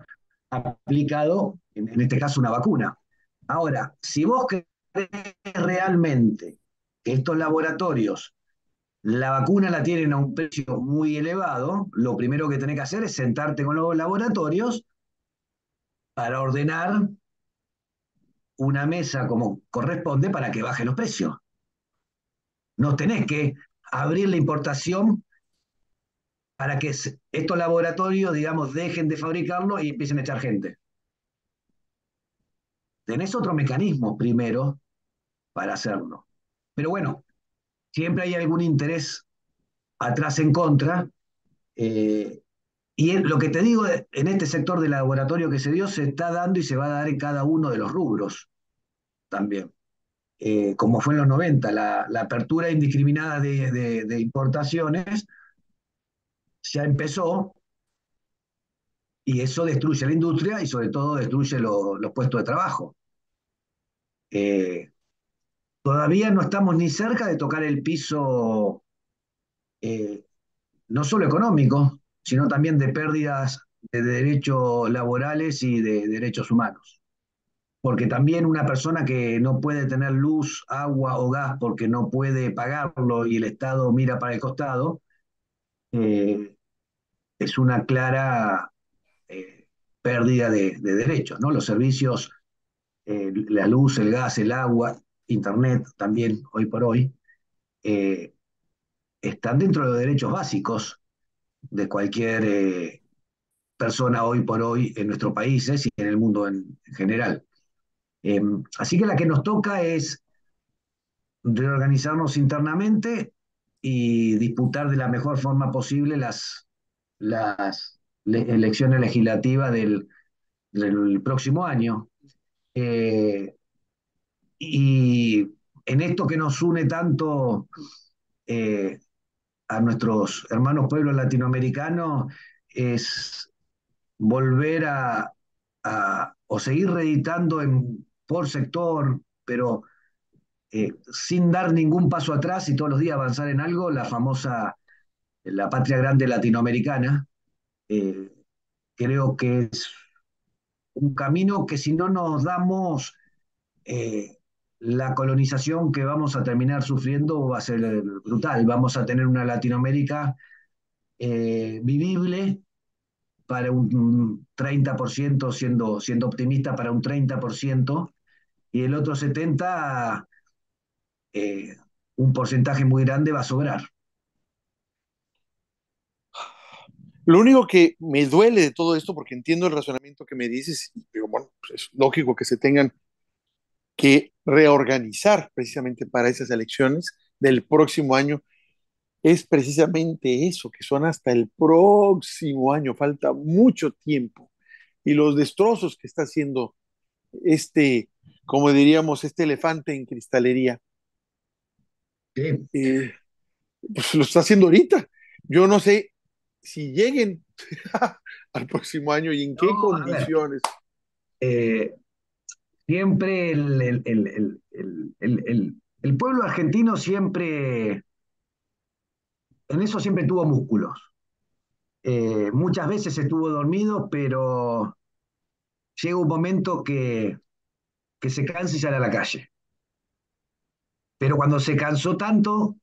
S3: aplicado, en este caso una vacuna. Ahora, si vos crees realmente que estos laboratorios, la vacuna la tienen a un precio muy elevado, lo primero que tenés que hacer es sentarte con los laboratorios para ordenar una mesa como corresponde para que baje los precios. No tenés que abrir la importación para que estos laboratorios, digamos, dejen de fabricarlo y empiecen a echar gente. Tenés otro mecanismo primero para hacerlo. Pero bueno, siempre hay algún interés atrás en contra. eh, y lo que te digo, en este sector de laboratorio que se dio, se está dando y se va a dar en cada uno de los rubros también. Como fue en los 90, la apertura indiscriminada de importaciones ya empezó, y eso destruye la industria y sobre todo destruye los puestos de trabajo. Eh, Todavía no estamos ni cerca de tocar el piso, eh, no solo económico, sino también de pérdidas de derechos laborales y de derechos humanos. Porque también una persona que no puede tener luz, agua o gas porque no puede pagarlo y el Estado mira para el costado, eh, es una clara pérdida de derechos, ¿no? Los servicios, la luz, el gas, el agua, Internet también, hoy por hoy, eh, están dentro de los derechos básicos de cualquier persona hoy por hoy en nuestros países y en el mundo en general. Así que la que nos toca es reorganizarnos internamente y disputar de la mejor forma posible las elecciones legislativas del próximo año. Eh, y en esto que nos une tanto eh, a nuestros hermanos pueblos latinoamericanos es volver o seguir reeditando por sector, pero sin dar ningún paso atrás y todos los días avanzar en algo, la patria grande latinoamericana. Eh, Creo que es un camino que si no nos damos eh, la colonización que vamos a terminar sufriendo va a ser brutal. Vamos a tener una Latinoamérica vivible para un 30%, siendo optimista para un 30%, y el otro 70%, eh, un porcentaje muy grande va a sobrar.
S2: Lo único que me duele de todo esto, porque entiendo el razonamiento que me dices, y digo, bueno, pues es lógico que se tengan que reorganizar precisamente para esas elecciones del próximo año, es precisamente eso, que son hasta el próximo año, falta mucho tiempo. Y los destrozos que está haciendo este, como diríamos, este elefante en cristalería,
S3: Sí.
S2: eh, pues lo está haciendo ahorita. Yo no sé si lleguen al próximo año y en qué
S3: No, a ver,
S2: condiciones.
S3: eh, siempre el pueblo argentino siempre, en eso siempre tuvo músculos. Muchas veces estuvo dormido, pero llega un momento que se cansa y sale a la calle. Pero cuando se cansó tanto,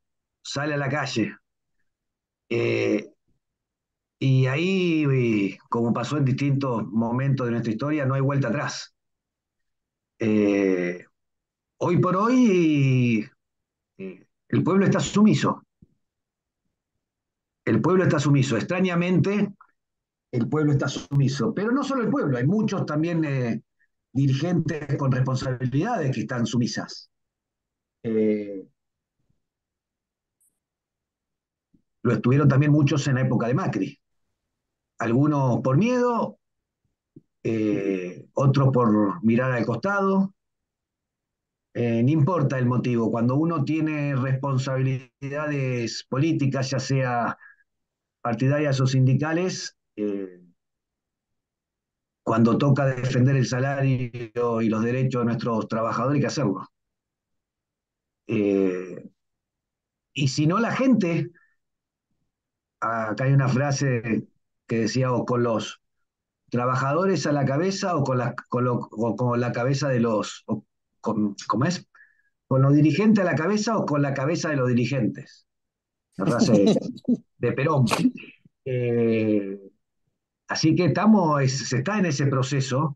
S3: sale a la calle. Eh, y ahí, como pasó en distintos momentos de nuestra historia, no hay vuelta atrás. Eh, Hoy por hoy, el pueblo está sumiso. El pueblo está sumiso. Extrañamente, el pueblo está sumiso. Pero no solo el pueblo, hay muchos también dirigentes con responsabilidades que están sumisas. Eh, lo estuvieron también muchos en la época de Macri. Algunos por miedo, otros por mirar al costado. No importa el motivo, cuando uno tiene responsabilidades políticas, ya sea partidarias o sindicales, cuando toca defender el salario y los derechos de nuestros trabajadores, hay que hacerlo. Eh, y si no, la gente, acá hay una frase que decía, o con los trabajadores a la cabeza o con la cabeza de los, ¿cómo es? Con los dirigentes a la cabeza o con la cabeza de los dirigentes. Una frase de Perón. Eh, Así que se está en ese proceso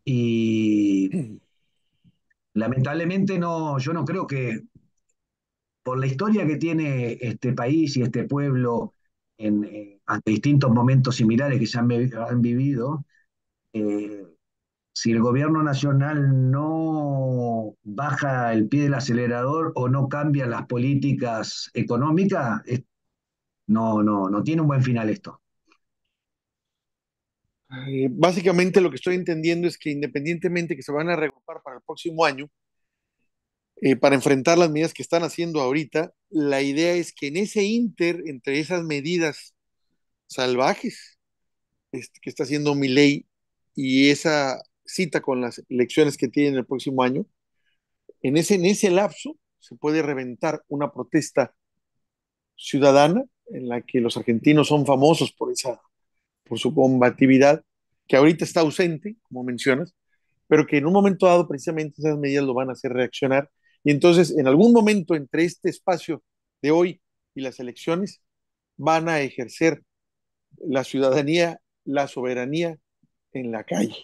S3: y lamentablemente no, yo no creo que por la historia que tiene este país y este pueblo ante distintos momentos similares que han vivido, eh, si el gobierno nacional no baja el pie del acelerador o no cambia las políticas económicas, no tiene un buen final esto.
S2: Básicamente lo que estoy entendiendo es que independientemente que se van a reagrupar para el próximo año, para enfrentar las medidas que están haciendo ahorita, la idea es que en ese inter, entre esas medidas salvajes que está haciendo Milei y esa cita con las elecciones que tienen el próximo año, en ese lapso se puede reventar una protesta ciudadana en la que los argentinos son famosos por su combatividad, que ahorita está ausente, como mencionas, pero que en un momento dado precisamente esas medidas lo van a hacer reaccionar. Y entonces, en algún momento entre este espacio de hoy y las elecciones, van a ejercer la ciudadanía, la soberanía en la calle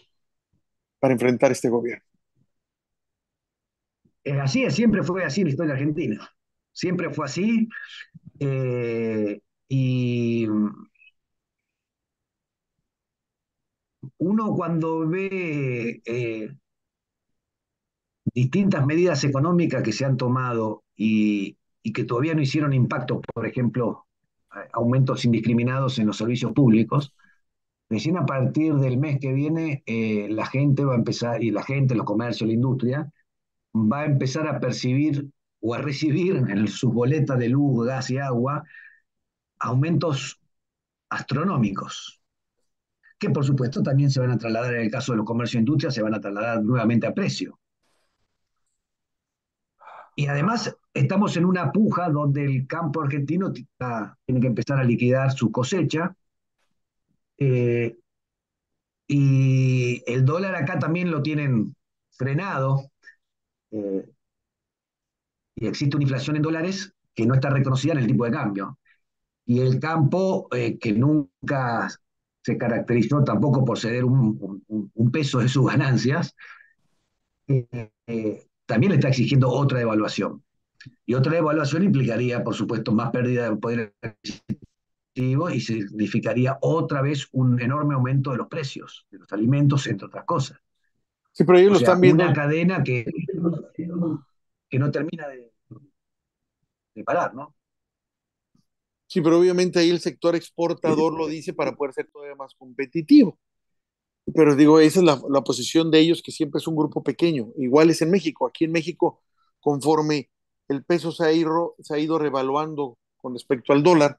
S2: para enfrentar este gobierno.
S3: Así es, siempre fue así en la historia argentina. Siempre fue así. Y uno cuando ve distintas medidas económicas que se han tomado y que todavía no hicieron impacto, por ejemplo, aumentos indiscriminados en los servicios públicos, recién a partir del mes que viene la gente va a empezar, y la gente, los comercios, la industria, va a empezar a percibir o a recibir en sus boletas de luz, gas y agua aumentos astronómicos, que por supuesto también se van a trasladar, en el caso de los comercios e industria, se van a trasladar nuevamente a precio. Y además estamos en una puja donde el campo argentino tiene que empezar a liquidar su cosecha, eh, y el dólar acá también lo tienen frenado, eh, y existe una inflación en dólares que no está reconocida en el tipo de cambio. Y el campo, que nunca se caracterizó tampoco por ceder un peso de sus ganancias, también le está exigiendo otra devaluación. Y otra devaluación implicaría, por supuesto, más pérdida de poder adquisitivo y significaría otra vez un enorme aumento de los precios de los alimentos, entre otras cosas.
S2: Sí, pero ellos
S3: O
S2: lo
S3: sea,
S2: están
S3: una
S2: viendo.
S3: cadena que no termina de parar, ¿no?
S2: Sí, pero obviamente ahí el sector exportador lo dice para poder ser todavía más competitivo. Pero digo, esa es la posición de ellos, que siempre es un grupo pequeño. Igual es en México. Aquí en México, conforme el peso se ha ido revaluando con respecto al dólar,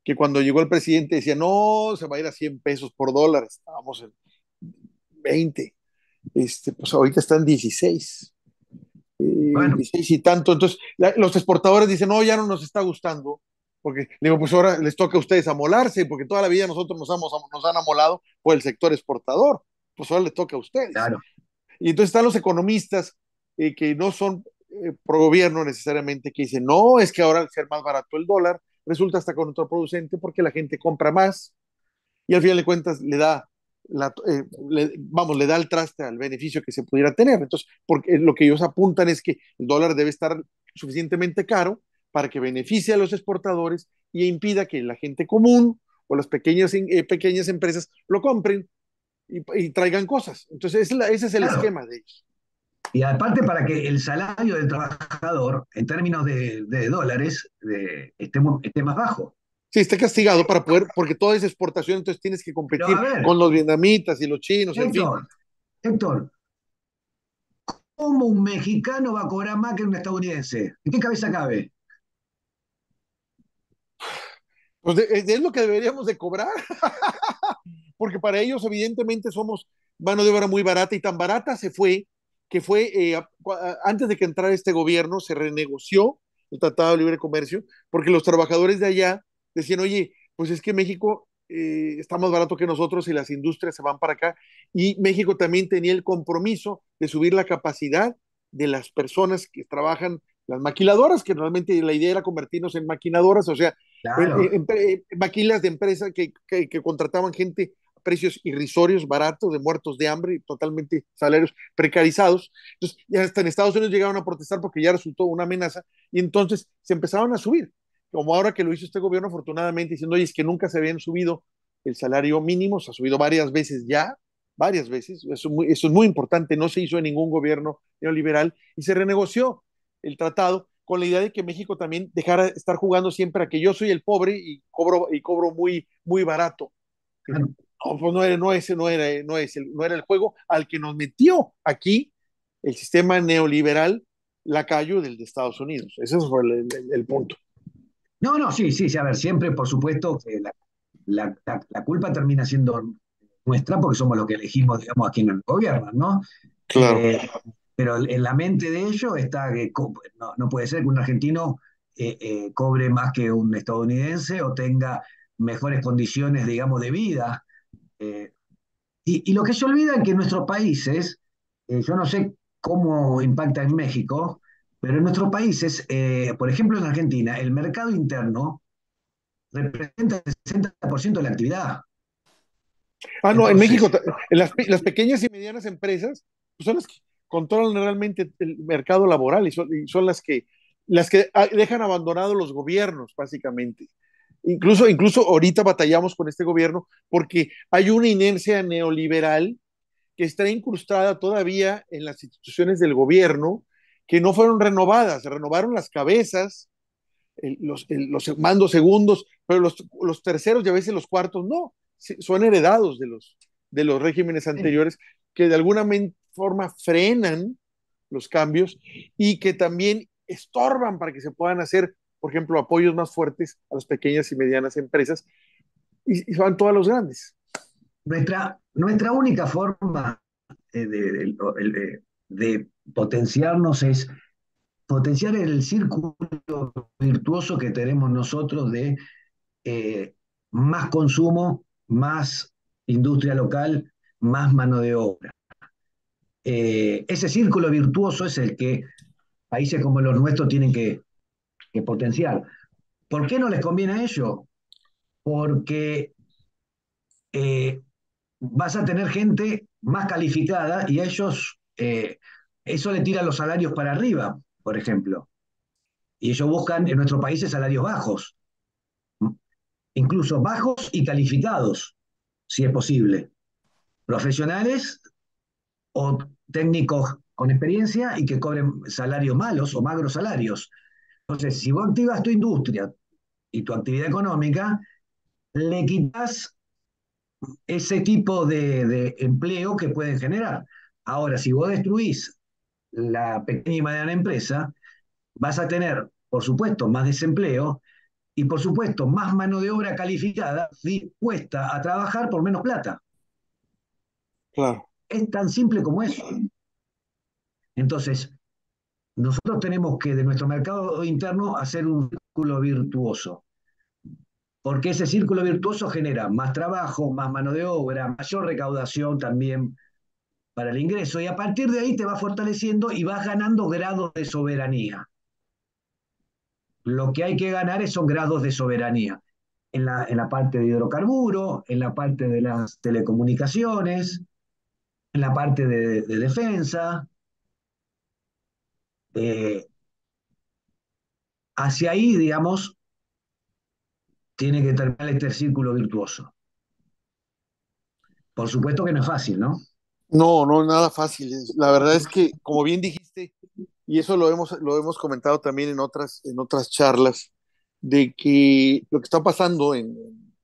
S2: que cuando llegó el presidente decía, no, se va a ir a 100 pesos por dólar, estábamos en 20, pues ahorita están 16,
S3: Bueno,
S2: 16 y tanto. Entonces, los exportadores dicen, no, ya no nos está gustando, porque le digo, pues ahora les toca a ustedes amolarse, porque toda la vida nosotros nos han amolado por el sector exportador, pues ahora les toca a ustedes.
S3: claro.
S2: Y entonces están los economistas, que no son pro gobierno necesariamente, que dicen, no, es que ahora al ser más barato el dólar, resulta hasta contraproducente porque la gente compra más y al final de cuentas le da el traste al beneficio que se pudiera tener. Entonces, porque lo que ellos apuntan es que el dólar debe estar suficientemente caro para que beneficie a los exportadores y impida que la gente común o las pequeñas empresas lo compren y traigan cosas. Entonces, ese es el
S3: Claro.
S2: esquema de ellos.
S3: Y aparte para que el salario del trabajador, en términos de dólares, esté más bajo.
S2: Sí, está castigado para poder, porque toda esa exportación, entonces tienes que
S3: Pero
S2: competir
S3: a ver,
S2: con los vietnamitas y los chinos, en fin.
S3: Héctor, Héctor, ¿cómo un mexicano va a cobrar más que un estadounidense? ¿En qué cabeza cabe?
S2: Pues es lo que deberíamos de cobrar, porque para ellos evidentemente somos mano de obra muy barata y tan barata se fue que fue, antes de que entrara este gobierno, se renegoció el Tratado de Libre Comercio, porque los trabajadores de allá decían, oye, pues es que México está más barato que nosotros y las industrias se van para acá, y México también tenía el compromiso de subir la capacidad de las personas que trabajan, las maquiladoras, que realmente la idea era convertirnos en maquinadoras, o sea,
S3: Claro,
S2: maquilas de empresas que contrataban gente a precios irrisorios, baratos, de muertos de hambre, totalmente salarios precarizados. Entonces, ya hasta en Estados Unidos llegaron a protestar porque ya resultó una amenaza y entonces se empezaron a subir. Como ahora que lo hizo este gobierno, afortunadamente, diciendo, oye, es que nunca se habían subido el salario mínimo, se ha subido varias veces ya, varias veces, eso es muy importante, no se hizo en ningún gobierno neoliberal y se renegoció el tratado con la idea de que México también dejara de estar jugando siempre a que yo soy el pobre y cobro muy, muy barato.
S3: claro.
S2: No, pues no era el juego al que nos metió aquí el sistema neoliberal lacayo del de Estados Unidos. Ese fue el punto.
S3: No, no, sí, sí, sí, a ver, siempre, por supuesto, que la culpa termina siendo nuestra porque somos los que elegimos, digamos, a quienes nos gobiernan, ¿no?
S2: Claro.
S3: Eh, pero en la mente de ellos está que no puede ser que un argentino cobre más que un estadounidense o tenga mejores condiciones, digamos, de vida. Eh, y lo que se olvida es que en nuestros países, yo no sé cómo impacta en México, pero en nuestros países, por ejemplo en Argentina, el mercado interno representa el 60% de la actividad.
S2: Ah, no, en México,
S3: Entonces,
S2: las pequeñas y medianas empresas pues, son las que controlan realmente el mercado laboral y son las que dejan abandonados los gobiernos, básicamente. Incluso ahorita batallamos con este gobierno porque hay una inercia neoliberal que está incrustada todavía en las instituciones del gobierno que no fueron renovadas, se renovaron las cabezas, los mandos segundos, pero los terceros y a veces los cuartos no, son heredados de los regímenes anteriores que de alguna forma frenan los cambios y que también estorban para que se puedan hacer, por ejemplo, apoyos más fuertes a las pequeñas y medianas empresas y van todos los grandes.
S3: Nuestra única forma de potenciarnos es potenciar el círculo virtuoso que tenemos nosotros de más consumo, más industria local, más mano de obra. Ese círculo virtuoso es el que países como los nuestros tienen que potenciar. ¿Por qué no les conviene a ellos? Porque vas a tener gente más calificada y a ellos eso le tira los salarios para arriba, por ejemplo. Y ellos buscan en nuestros países salarios bajos, incluso bajos y calificados, si es posible. Profesionales o técnicos con experiencia y que cobren salarios malos o magros salarios. Entonces, si vos activas tu industria y tu actividad económica, le quitas ese tipo de empleo que pueden generar. Ahora, si vos destruís la pequeña y mediana empresa, vas a tener, por supuesto, más desempleo y, por supuesto, más mano de obra calificada dispuesta a trabajar por menos plata.
S2: Claro.
S3: Es tan simple como eso. Entonces, nosotros tenemos que de nuestro mercado interno hacer un círculo virtuoso, porque ese círculo virtuoso genera más trabajo, más mano de obra, mayor recaudación también para el ingreso, y a partir de ahí te va fortaleciendo y vas ganando grados de soberanía. Lo que hay que ganar son grados de soberanía en la parte de hidrocarburos, en la parte de las telecomunicaciones, en la parte de defensa. Eh, Hacia ahí, digamos, tiene que terminar este círculo virtuoso. Por supuesto que no es fácil, ¿no?
S2: No, no, nada fácil. La verdad es que, como bien dijiste, y eso lo hemos comentado también en otras charlas, de que lo que está pasando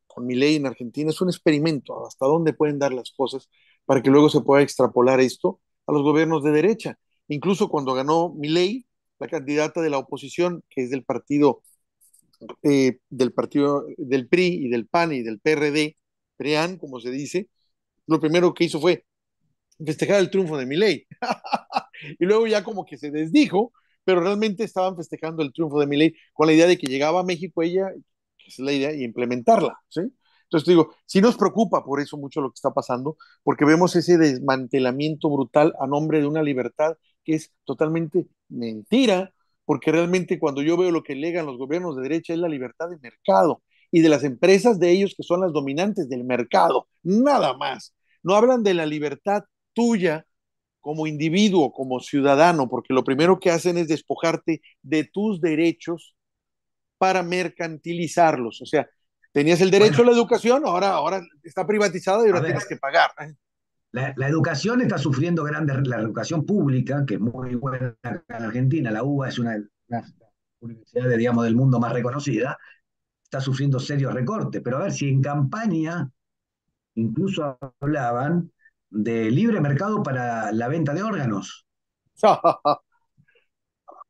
S2: con Milei en Argentina es un experimento, hasta dónde pueden dar las cosas para que luego se pueda extrapolar esto a los gobiernos de derecha. Incluso cuando ganó Milei, la candidata de la oposición, que es del partido del PRI y del PAN y del PRD, PREAN, como se dice, lo primero que hizo fue festejar el triunfo de Milei. Y luego ya como que se desdijo, pero realmente estaban festejando el triunfo de Milei con la idea de que llegaba a México ella, que es la idea, y implementarla, ¿sí? Entonces digo, sí nos preocupa por eso mucho lo que está pasando, porque vemos ese desmantelamiento brutal a nombre de una libertad que es totalmente mentira, porque realmente cuando yo veo lo que legan los gobiernos de derecha es la libertad de mercado y de las empresas de ellos que son las dominantes del mercado, nada más. No hablan de la libertad tuya como individuo, como ciudadano, porque lo primero que hacen es despojarte de tus derechos para mercantilizarlos. O sea, tenías el derecho a
S3: Bueno,
S2: la educación, ahora está privatizada y
S3: a
S2: ahora tienes
S3: ver,
S2: que pagar.
S3: la educación está sufriendo la educación pública, que es muy buena acá en Argentina, la UBA es una de las universidades, digamos, del mundo más reconocida, está sufriendo serios recortes. Pero a ver, si en campaña incluso hablaban de libre mercado para la venta de órganos.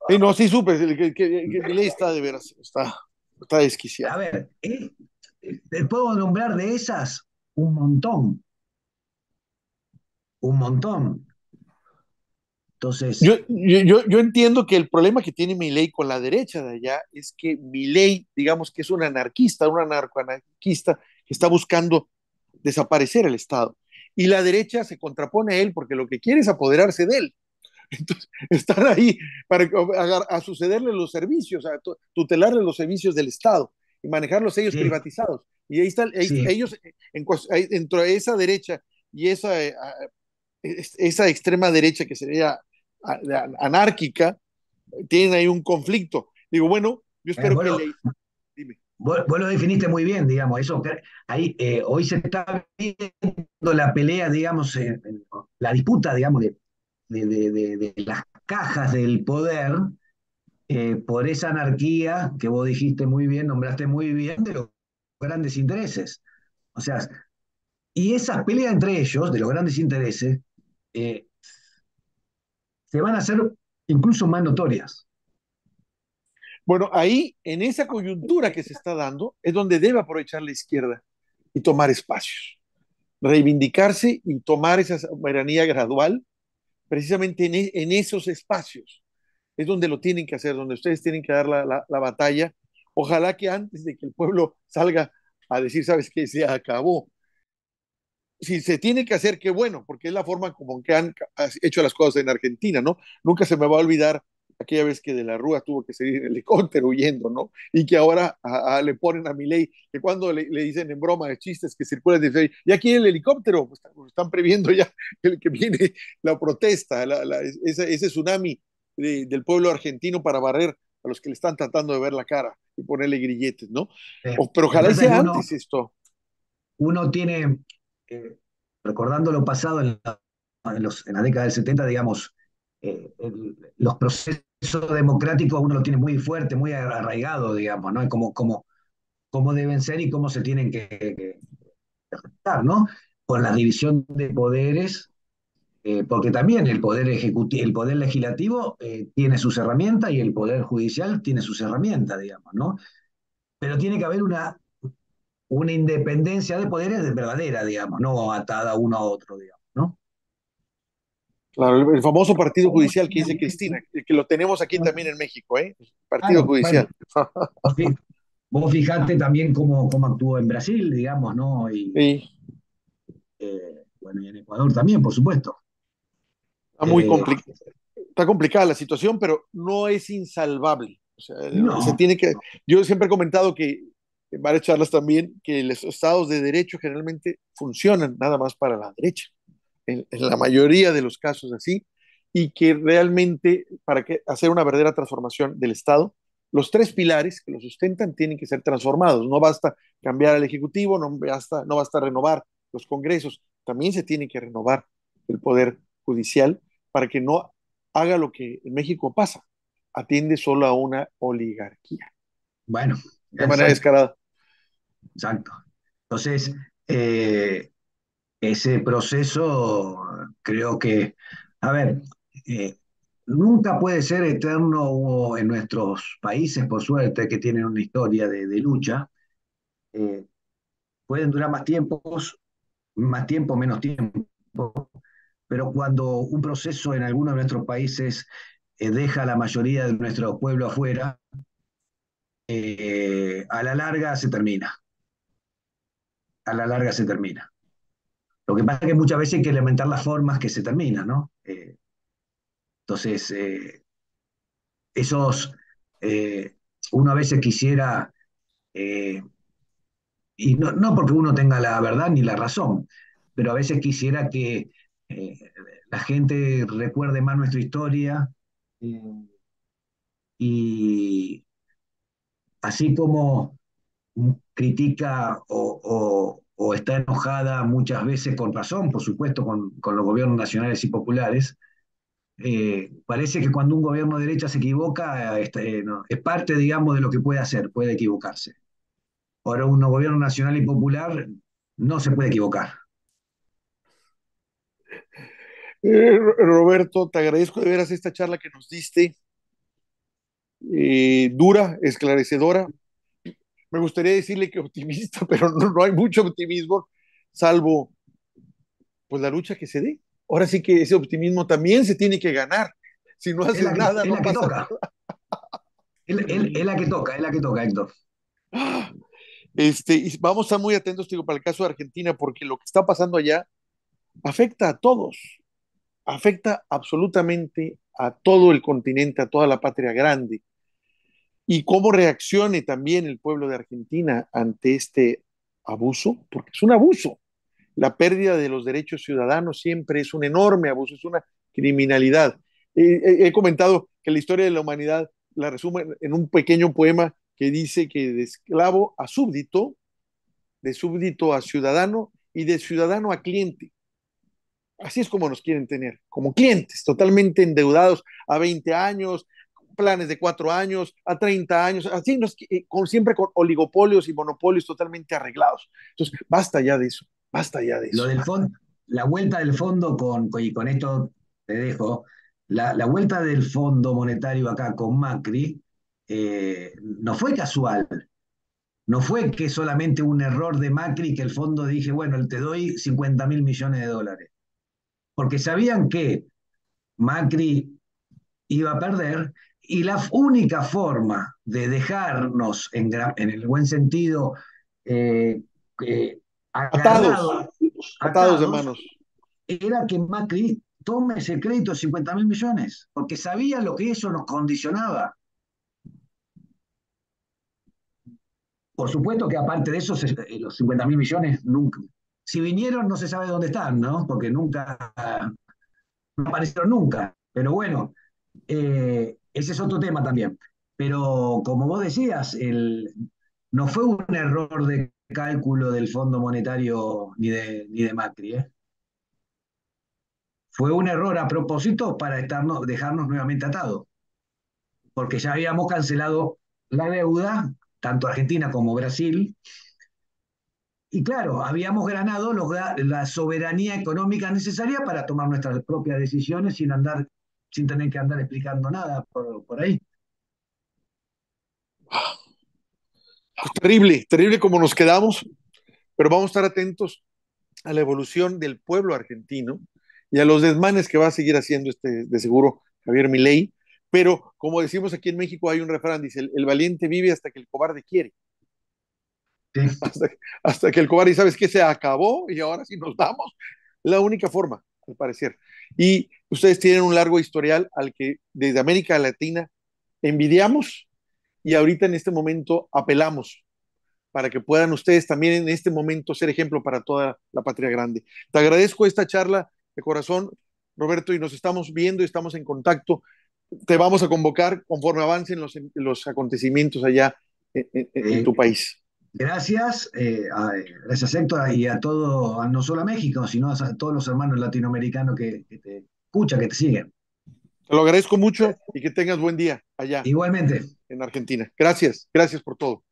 S2: Y no, sí supe que mi ley está de veras, está
S3: A
S2: desquiciada.
S3: ver, te puedo nombrar de esas un montón, un montón.
S2: Yo,
S3: Entonces,
S2: yo, yo entiendo que el problema que tiene Milei con la derecha de allá es que Milei, digamos que es un anarquista, un anarcoanarquista que está buscando desaparecer el Estado. Y la derecha se contrapone a él porque lo que quiere es apoderarse de él. Entonces, están ahí para a sucederle los servicios, a tutelarle los servicios del Estado y manejarlos ellos
S3: sí,
S2: privatizados. Y ahí están
S3: sí.
S2: ellos, dentro de esa derecha y esa extrema derecha que sería anárquica, tienen ahí un conflicto. Digo, bueno, yo espero que
S3: Bueno,
S2: le... Dime.
S3: vos lo definiste muy bien, digamos, eso ahí hoy se está viendo la pelea, digamos, la disputa, digamos, de las cajas del poder por esa anarquía que vos dijiste muy bien, nombraste muy bien, de los grandes intereses. O sea, y esas peleas entre ellos, de los grandes intereses, eh, se van a hacer incluso más notorias.
S2: Bueno, ahí, en esa coyuntura que se está dando, es donde debe aprovechar la izquierda y tomar espacios, reivindicarse y tomar esa soberanía gradual, precisamente en esos espacios. Es donde lo tienen que hacer, donde ustedes tienen que dar la batalla. Ojalá que antes de que el pueblo salga a decir, sabes qué, se acabó. Si se tiene que hacer, qué bueno, porque es la forma como que han hecho las cosas en Argentina, ¿no? Nunca se me va a olvidar aquella vez que de la Rúa tuvo que salir en helicóptero huyendo, ¿no? Y que ahora le ponen a Milei, que cuando le dicen en broma de chistes que circula de y aquí el helicóptero, pues, están previendo ya que viene la protesta, ese tsunami del pueblo argentino para barrer a los que le están tratando de ver la cara y ponerle grilletes, ¿no? Pero
S3: Lo que
S2: ojalá y
S3: pasa es que
S2: sea antes esto.
S3: uno tiene, recordando lo pasado en la década del 70, digamos, los procesos democráticos uno lo tiene muy fuerte, muy arraigado, digamos, ¿no? Cómo deben ser y cómo se tienen que respetar, ¿no? Con la división de poderes, porque también el poder ejecutivo, el poder legislativo tiene sus herramientas y el poder judicial tiene sus herramientas, digamos, ¿no? Pero tiene que haber una independencia de poderes verdadera, digamos, no atada uno a otro, digamos, ¿no?
S2: Claro, el famoso partido judicial que dice Cristina, que lo tenemos aquí también en México, ¿eh? Partido
S3: Claro, bueno,
S2: judicial.
S3: vos fijate también cómo actuó en Brasil, digamos, ¿no? Y
S2: Sí,
S3: bueno, y en Ecuador también, por supuesto.
S2: está muy
S3: Eh,
S2: complicado. Está complicada la situación, pero no es insalvable. O sea, se
S3: no,
S2: tiene que. Yo siempre he comentado que en varias charlas también que los estados de derecho generalmente funcionan nada más para la derecha, en la mayoría de los casos así, y que realmente para que hacer una verdadera transformación del Estado, los tres pilares que lo sustentan tienen que ser transformados. No basta cambiar al Ejecutivo, no basta renovar los congresos, también se tiene que renovar el Poder Judicial para que no haga lo que en México pasa, atiende solo a una oligarquía,
S3: bueno,
S2: de manera
S3: exacto,
S2: descarada.
S3: exacto. Entonces, eh, ese proceso creo que, a ver, eh, nunca puede ser eterno en nuestros países, por suerte, que tienen una historia de lucha. Eh, pueden durar más tiempo, menos tiempo, pero cuando un proceso en alguno de nuestros países deja a la mayoría de nuestro pueblo afuera, a la larga se termina, a la larga se termina. Lo que pasa es que muchas veces hay que lamentar las formas que se terminan, ¿no? Entonces, esos, eh, uno a veces quisiera, eh, y no porque uno tenga la verdad ni la razón, pero a veces quisiera que la gente recuerde más nuestra historia eh, y así como critica o está enojada muchas veces con razón, por supuesto, con los gobiernos nacionales y populares. Parece que cuando un gobierno de derecha se equivoca, no, es parte, digamos, de lo que puede hacer, puede equivocarse. Ahora, un gobierno nacional y popular no se puede equivocar.
S2: Roberto, te agradezco de veras esta charla que nos diste, dura, esclarecedora. Me gustaría decirle que optimista, pero no hay mucho optimismo, salvo pues la lucha que se dé. Ahora sí que ese optimismo también se tiene que ganar. Si no
S3: Es
S2: haces
S3: la que,
S2: nada,
S3: es
S2: no
S3: la que
S2: pasa
S3: toca, es la que toca, es la que toca, Héctor.
S2: nada. Y vamos a estar muy atentos, digo, para el caso de Argentina, porque lo que está pasando allá afecta a todos, afecta absolutamente a todo el continente, a toda la patria grande. Y cómo reaccione también el pueblo de Argentina ante este abuso, porque es un abuso. La pérdida de los derechos ciudadanos siempre es un enorme abuso, es una criminalidad. He comentado que la historia de la humanidad la resumo en un pequeño poema que dice que de esclavo a súbdito, de súbdito a ciudadano y de ciudadano a cliente. Así es como nos quieren tener, como clientes, totalmente endeudados a 20 años, planes de 4 años, a 30 años, así siempre con oligopolios y monopolios totalmente arreglados. Entonces, basta ya de eso, basta ya de
S3: Lo
S2: eso.
S3: del fondo, la vuelta del fondo y con esto te dejo, la vuelta del Fondo Monetario acá con Macri no fue casual. No fue que solamente un error de Macri que el fondo dije, bueno, te doy 50.000 millones de dólares. Porque sabían que Macri iba a perder y la única forma de dejarnos, en el buen sentido, eh, eh,
S2: Atados,
S3: agarrados,
S2: atados de
S3: atados,
S2: manos.
S3: era que Macri tome ese crédito de 50.000 millones, porque sabía lo que eso nos condicionaba. Por supuesto que aparte de eso, los 50.000 millones nunca, si vinieron no se sabe dónde están, ¿no? Porque nunca, no aparecieron nunca. Pero bueno, ese es otro tema también. Pero como vos decías, no fue un error de cálculo del Fondo Monetario ni de Macri, ¿eh? Fue un error a propósito para dejarnos nuevamente atados, porque ya habíamos cancelado la deuda, tanto Argentina como Brasil, y claro, habíamos ganado la soberanía económica necesaria para tomar nuestras propias decisiones sin tener que andar explicando nada por ahí.
S2: Pues terrible, terrible como nos quedamos, pero vamos a estar atentos a la evolución del pueblo argentino y a los desmanes que va a seguir haciendo de seguro Javier Milei. Pero como decimos aquí en México, hay un refrán, dice, el valiente vive hasta que el cobarde quiere,
S3: Sí.
S2: hasta que el cobarde, ¿sabes qué? Se acabó y ahora sí nos vamos. La única forma, al parecer. Y ustedes tienen un largo historial al que desde América Latina envidiamos y ahorita en este momento apelamos para que puedan ustedes también en este momento ser ejemplo para toda la patria grande. Te agradezco esta charla de corazón, Roberto, y nos estamos viendo y estamos en contacto. Te vamos a convocar conforme avancen los acontecimientos allá en
S3: Eh,
S2: tu país.
S3: Gracias, gracias Héctor y a todo, no solo a México, sino a todos los hermanos latinoamericanos que te escuchan, que te siguen.
S2: Te lo agradezco mucho y que tengas buen día allá
S3: Igualmente.
S2: en Argentina. Gracias, gracias por todo.